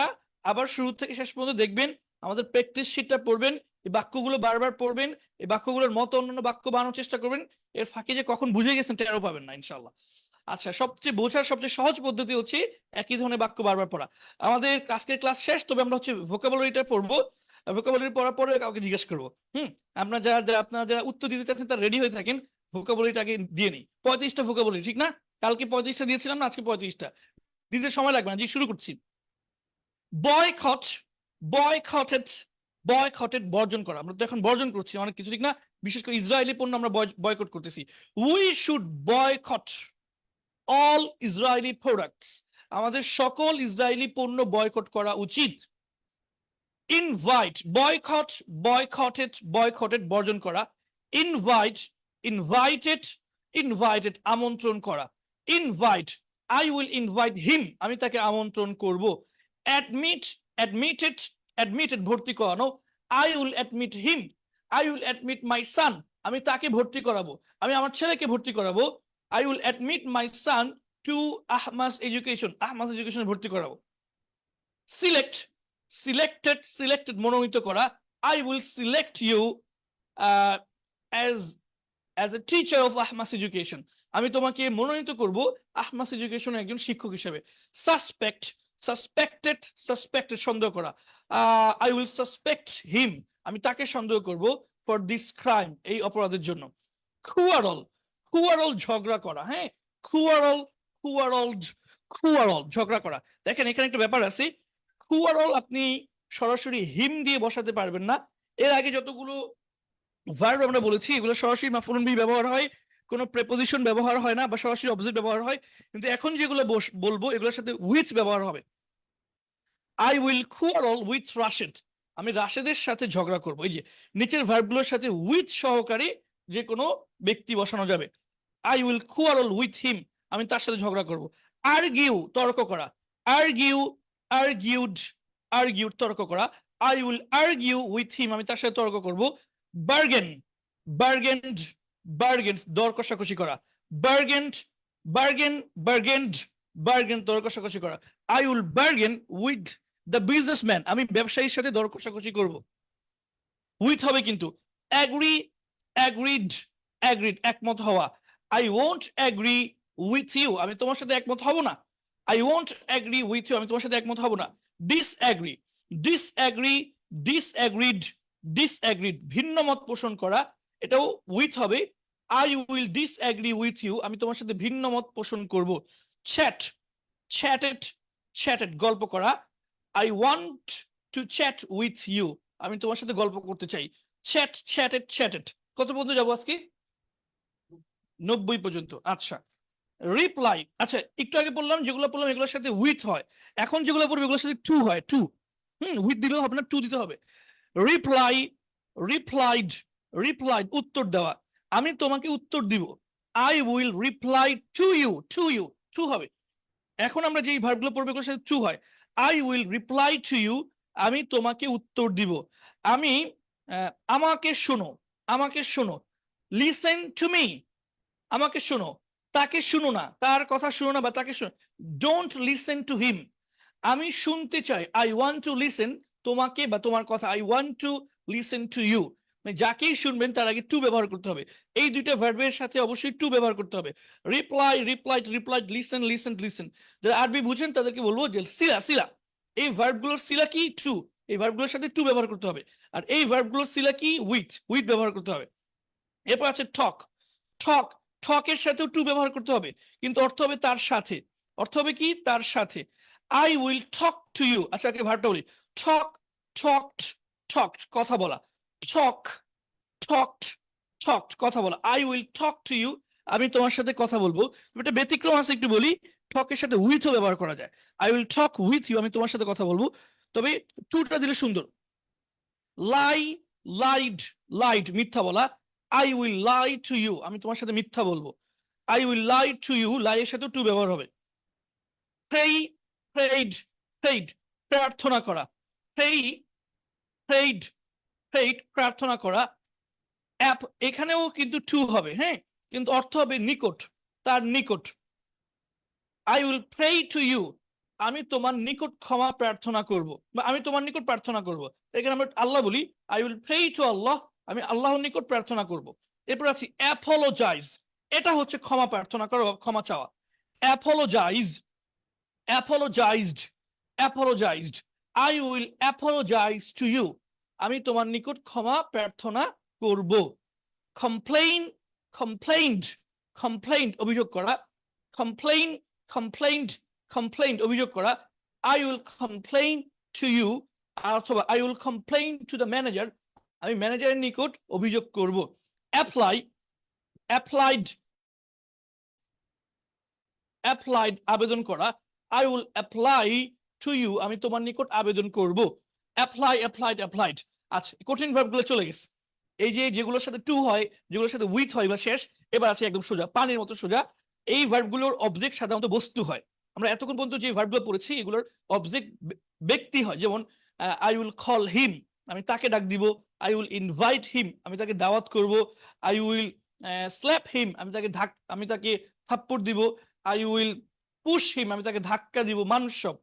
আবার শুরু থেকে শেষ পর্যন্ত দেখবেন, আমাদের প্র্যাকটিস শিটটা পড়বেন, এই বাক্যগুলো বারবার পড়বেন, এই বাক্যগুলোর মতো অন্যান্য বাক্য বানানোর চেষ্টা করবেন। এর ফাঁকে যে কখন বুঝে গেছেন টেরও পাবেন না ইনশাল্লাহ। আচ্ছা, সবচেয়ে বোঝার সবচেয়ে সহজ পদ্ধতি হচ্ছে একই ধরনের বাক্য বারবার পড়া। আমাদের আজকের ক্লাস শেষ, তবে আমরা হচ্ছে ভোকাবুলারিটা পড়বো। ভোকাবুলারি পড়ার পরে কাউকে জিজ্ঞেস করবো। আপনারা আপনারা যারা উত্তর দিতে চাচ্ছেন তারা রেডি হয়ে থাকেন, ভোকাবুলারিটা আগে দিয়ে নিই। 35টা ভোকাবুলারি, ঠিক না? কালকে 35টা দিয়েছিলাম না, আজকে 35টা দিতে সময় লাগবে না। জি, শুরু করছি। বয়কট, বয়কটেড, বয়কটেড বর্জন করা। আমরা তো এখন বর্জন করছি অনেক কিছু, ঠিক না? বিশেষ করে ইসরায়েলি পণ্য আমরা বয়কট করতেছি। We should boycott all Israeli products. আমাদের সকল ইসরায়েলি পণ্য বয়কট করা উচিত। ইনভাইট, বয়কট, বয়কটেড, বয়কটেড বর্জন করা। ইনভাইট, ইনভাইটেড, ইনভাইটেড আমন্ত্রণ করা। Invite, I will invite him, আমি তাকে আমন্ত্রণ করব। অ্যাডমিট, অ্যাডমিটেড, অ্যাডমিটেড ভর্তি করানো। I will admit him, I will admit my son, আমি তাকে ভর্তি করাবো, আমি আমার ছেলেকে ভর্তি করাবো। I will admit my son to Ahmas education, Ahmas এডুকেশনে ভর্তি করাবো। সিলেক্ট, সিলেক্টেড, সিলেক্টেড মনোনীত করা। I will select you as a teacher of Ahmas education, আমি তোমাকে মনোনীত করব আহমাস এডুকেশনের একজন শিক্ষক হিসেবে। সাসপেক্ট, সাসপেক্টেড, সাসপেক্টেড সন্দেহ করা। আই উইল সাসপেক্ট হিম, আমি তাকে সন্দেহ করব ফর দিস ক্রাইম, এই অপরাধের জন্য। খুয়ারল, খুয়ারল ঝগড়া করা। হ্যাঁ, খুয়ারল, খুয়ারল, খুয়ারল ঝগড়া করা। দেখেন এখানে একটা ব্যাপার আছে, খুয়ারল আপনি সরাসরি হিম দিয়ে বসাতে পারবেন না। এর আগে যতগুলো ভার্ব আমরা বলেছি এগুলো সরাসরি মাফউলুন বিহি ব্যবহার হয়, কোনো প্রেপোজিশন ব্যবহার হয় না, বা সরাসরি অবজেক্ট ব্যবহার হয়। কিন্তু এখন যেগুলো বলবো এগুলোর সাথে উইথ ব্যবহার হবে। I will quarrel with Rashed, আমি রাশেদের সাথে ঝগড়া করব। এই যে নিচের ভার্বগুলোর সাথে উইথ সহকারে যে কোনো ব্যক্তি বসানো যাবে। I will quarrel with him, আমি তার সাথে ঝগড়া করব। আর্গিউ, তর্ক করা। আর্গিউ, আর্গিউড, আর্গিউড তর্ক করা। I will argue with him, আমি তার সাথে তর্ক করব। বার্গেন, বার্গেন্ড, বার্গেন দর কষাকষি করা। বার্গেন্ড, বার্গেন, বার্গেন্ড, বার্গেন দর কষাকষি করা। I will bargain with the businessman, আমি ব্যবসায়ীর সাথে দর কষাকষি করব। উইথ হবে কিন্তু। অ্যাগ্রি, অ্যাগ্রিড, অ্যাগ্রিড একমত হওয়া। I won't agree with you, আমি তোমার সাথে একমত হব না। I won't agree with you, আমি তোমার সাথে একমত হব না। ডিসঅ্যাগ্রি, ডিসঅ্যাগ্রি, ডিসঅ্যাগ্রিড, ডিসঅ্যাগ্রিড ভিন্ন মত পোষণ করা, এটাও উইথ হবে। I will disagree with you, আমি তোমার সাথে ভিন্ন মত পোষণ করব। চ্যাট, চ্যাটেড, চ্যাটেড গল্প করা। I want to chat with you, আমি তোমার সাথে গল্প করতে চাই। চ্যাট, চ্যাটেড, চ্যাটেড কত পর্যন্ত যাবো আজকে? 90 পর্যন্ত। আচ্ছা, রিপ্লাই, আচ্ছা একটু আগে বললাম যেগুলো বললাম এগুলোর সাথে উইথ হয়, এখন যেগুলো পড়বে এগুলোর সাথে টু হয়। টু, উইথ দিলেও হবে না, টু দিতে হবে। রিপ্লাই, রিপ্লাইড, রিপ্লাইড উত্তর দেওয়া, আমি তোমাকে উত্তর দিব। I will reply to you, to you to হবে। এখন আমরা যেই ভার্বগুলো পড়বে এগুলোর সাথে টু হয়। I will reply to you, আমি তোমাকে উত্তর দিব। আমি আমাকে শোনো, আমাকে শোনো। লিসেন টু মি, আমাকে শোনো, তাকে শুনো না, তার কথা শুনো না বা তাকে শোনো। ডোন্ট লিসেন টু হিম, আমি শুনতে চাই। আই ওয়ান্ট টু লিসেন, তোমাকে বা তোমার কথা। I want to listen to you, যাকেই শুনবেন তার আগে টু ব্যবহার করতে হবে। এই দুইটা ভার্বের সাথে অবশ্যই টু ব্যবহার করতে হবে। Reply, replied, replied, listen, listen, listen. যারা আরবি বুঝেন তাদেরকে বলবো যে সিলা, সিলা, এই ভার্বগুলোর সিলা কি? টু। এই ভার্বগুলোর সাথে টু ব্যবহার করতে হবে। আর এই ভার্বগুলোর সিলা কি? উইথ, উইথ ব্যবহার করতে হবে। এরপর আছে টক, ঠক, ঠকের সাথেও টু ব্যবহার করতে হবে, কিন্তু অর্থ হবে তার সাথে। অর্থ হবে কি? তার সাথে। I will talk to you, আচ্ছা আগে ভার্বটা বলি। ঠক, ঠকড, ঠকড কথা বলা। ঠক, ঠকড, ঠকড কথা বলা। I will talk to you, আমি তোমার সাথে কথা বলবো। এটা ব্যতিক্রম আছে একটু বলি, ঠকের সাথে উইথও ব্যবহার করা যায়। I will talk with you, আমি তোমার সাথে কথা বলবো। তবে টুটা দিলে সুন্দর। লাই, লাইড, লাইড মিথ্যা বলা। I will lie to you, আমি তোমার সাথে মিথ্যা বলবো। I will lie to you, lie এর সাথে টু ব্যবহার হবে। প্রেই, প্রেইড, প্রেইড প্রার্থনা করা। প্রেই, প্রেইড, প্রেইড প্রার্থনা করা। অ্যাপ, এখানেও কিন্তু টু হবে, হ্যাঁ, কিন্তু অর্থ হবে নিকট, তার নিকট। I will pray to you, আমি তোমার নিকট ক্ষমা প্রার্থনা করব, বা আমি তোমার নিকট প্রার্থনা করব। এখানে আমরা আল্লাহ বলি, আই উইল প্রে টু আল্লাহ, আমি আল্লাহর নিকট প্রার্থনা করব। এরপর আছে অ্যাপোলোজাইজ, এটা হচ্ছে ক্ষমা প্রার্থনা করা বা ক্ষমা চাওয়া। apologize, apologized, apologized. I will apologize to you. আমি তোমার নিকট ক্ষমা প্রার্থনা করব। complain, complained, complained অভিযোগ করা, complain, complained, complained অভিযোগ করা। I will complain to you অথবা I will complain to the manager, আমি ম্যানেজারের নিকট অভিযোগ করব। apply, applied, applied আবেদন করা, I will apply to you, আমি তোমার নিকট আবেদন করব। apply, applied, applied। আচ্ছা, কঠিন ভার্বগুলো চলে গেছে। এই যে যেগুলোর সাথে টু হয়, যেগুলোর সাথে উইথ হয়, বা শেষ। এবার আছে একদম সোজা, পানির মতো সোজা। এই ভার্বগুলোর অবজেক্ট সাধারণত বস্তু হয়। আমরা এতক্ষণ পর্যন্ত যে ভার্বগুলো পড়েছি এগুলোর অবজেক্ট ব্যক্তি হয়। যেমন আই উইল কল হিম, আমি তাকে ডাক দিব। আই উইল ইনভাইট হিম, আমি তাকে দাওয়াত করব। আই উইল স্ল্যাপ হিম, আমি তাকে থাপ্পড় দিব। আই উইল পুশ হিম, আমি তাকে ধাক্কা দিব। মানুষ সব।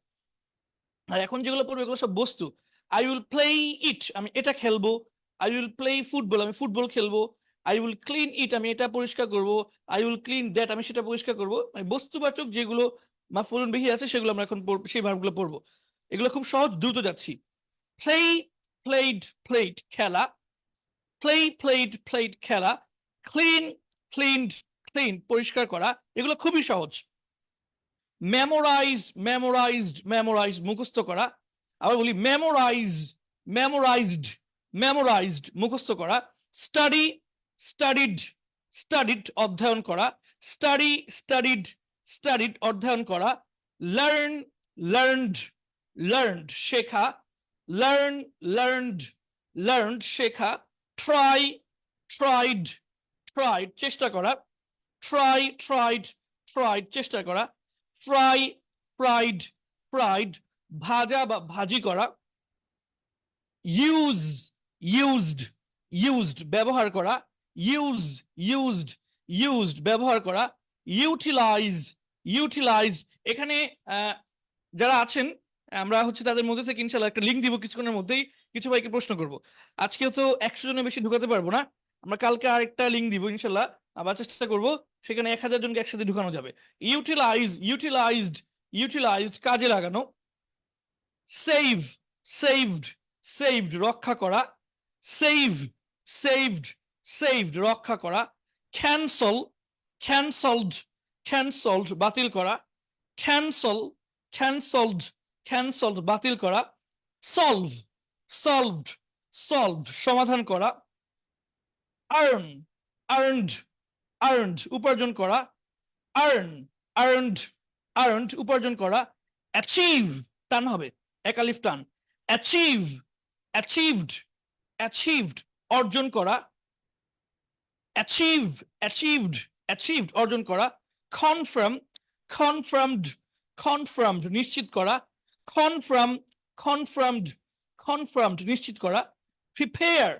আর এখন যেগুলো পড়বো এগুলো সব বস্তু। আই উইল প্লে ইট, আমি এটা খেলবো। আই উইল প্লে ফুটবল, আমি ফুটবল খেলবো। আই উইল ক্লিন ইট, আমি এটা পরিষ্কার করব। আই উইল ক্লিন দ্যাট, আমি সেটা পরিষ্কার করব। মানে বস্তুবাচক যেগুলো মাফউলুন বিহি আছে সেগুলো আমরা এখন সেই ভার্বগুলো পড়বো। এগুলো খুব সহজ, দ্রুত যাচ্ছি। প্লে, প্লেড, প্লেড খেলা। প্লে, প্লেড, প্লেড খেলা। ক্লিন, ক্লিনড, ক্লিন পরিষ্কার করা। এগুলো খুবই সহজ। মেমোরাইজ, মেমোরাইজড, মেমোরাইজ মুখস্থ করা। আবার বলি মেমোরাইজ, মেমোরাইজড, মেমোরাইজড মুখস্থ করা। স্টাডি, স্টাডিড, স্টাডিড অধ্যয়ন করা। স্টাডি, স্টাডিড, স্টাডিড অধ্যয়ন করা। লার্ন, লার্নড, লার্নড শেখা। লার্ন, লার্নড, লার্নড শেখা। ট্রাই, ট্রাইড, ট্রাইড চেষ্টা করা। ট্রাই, ট্রাইড, ট্রাইড চেষ্টা করা। ফ্রাই, ফ্রাইড, ফ্রাইড ভাজা বা ভাজি করা। ইউজ, ইউজড, ইউজড ব্যবহার করা। ইউজ, ইউজড, ইউজড ব্যবহার করা। Utilize, utilize. এখানে যারা আছেন আমরা হচ্ছে তাদের মধ্যে থেকে ইনশাল্লাহ একটা লিঙ্ক দিব কিছুক্ষণের মধ্যেই। কিছু ভাইকে প্রশ্ন করব। আজকেও তো 100 জনের বেশি ঢুকাতে পারবো না, আমরা কালকে আরেকটা লিঙ্ক দিব ইনশাল্লাহ। আবার চেষ্টা করব সেখানে 1000 জনকে একসাথে ঢুকানো যাবে। ইউটিলাইজ, ইউটিলাইজড, ইউটিলাইজড কাজে লাগানো। সেভ, সেভড, সেভড রক্ষা করা। সেভ, সেভড, সেভড রক্ষা করা। ক্যান্সেল, ক্যান্সেলড, ক্যান্সেলড বাতিল করা। ক্যান্সেল, ক্যান্সেলড, ক্যান্সেলড বাতিল করা। সলভ, সলভড, সলভড সমাধান করা। আর্ন, আর্নড, আর্নড উপার্জন করা। আর্ন, আর্নড, আর্নড উপার্জন করা। অ্যাচিভ টান হবে, একালিফ টান। অ্যাচিভ, অ্যাচিভড, অ্যাচিভড অর্জন করা। অ্যাচিভ, অ্যাচিভড, অ্যাচিভড অর্জন করা। কনফার্ম, কনফার্মড, কনফার্মড নিশ্চিত করা। কনফার্ম, কনফার্মড, কনফার্মড নিশ্চিত করা। প্রিপেয়ার,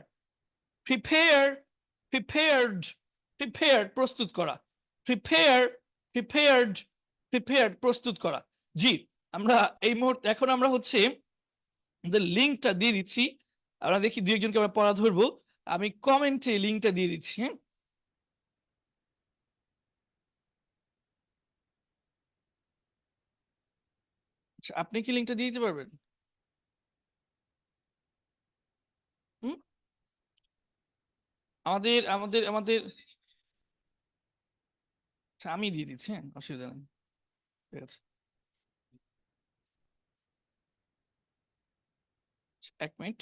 প্রিপেয়ার, প্রিপেয়ার্ড, প্রিপেয়ার্ড প্রস্তুত করা। প্রিপেয়ার, প্রিপেয়ার্ড, প্রিপেয়ার্ড প্রস্তুত করা। জি, আমরা এই মুহূর্তে এখন আমরা হচ্ছে লিঙ্কটা দিয়ে দিচ্ছি। আমরা দেখি 2-1জনকে আমরা পড়া ধরবো। আমি কমেন্টে লিঙ্কটা দিয়ে দিচ্ছি। হ্যাঁ, আচ্ছা, আপনি কি লিঙ্কটা দিয়ে দিতে পারবেন? হুম, আমাদের আমাদের আমাদের আচ্ছা, আমি দিয়ে দিচ্ছি। হ্যাঁ, অসুবিধা নেই, ঠিক আছে। 1 মিনিট।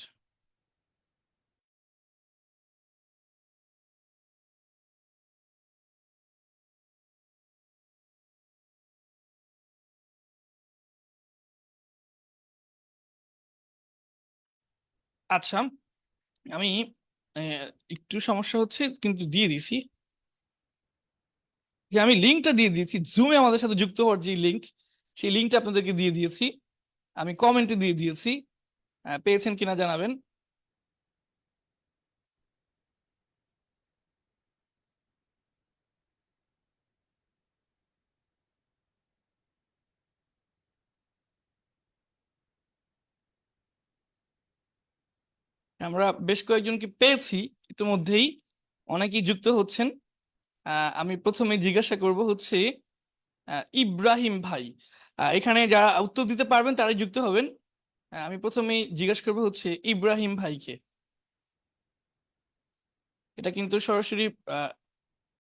আচ্ছা, আমি একটু সমস্যা হচ্ছে কিন্তু দিয়ে দিছি। যে আমি লিঙ্কটা দিয়ে দিয়েছি, জুমে আমাদের সাথে যুক্ত হওয়ার যে লিঙ্ক, সেই লিঙ্কটা আপনাদেরকে দিয়ে দিয়েছি। আমি কমেন্টে দিয়ে দিয়েছি, পেয়েছেন কিনা জানাবেন। আমরা বেশ কয়েকজনকে পেয়েছি ইতিমধ্যেই, অনেকেই যুক্ত হচ্ছেন। আমি প্রথমে জিজ্ঞাসা করব হচ্ছে ইব্রাহিম ভাই। এখানে যারা উত্তর দিতে পারবেন তারাই যুক্ত হবেন। আমি প্রথমেই জিজ্ঞেস করবো হচ্ছে ইব্রাহিম ভাইকে। এটা কিন্তু সরাসরি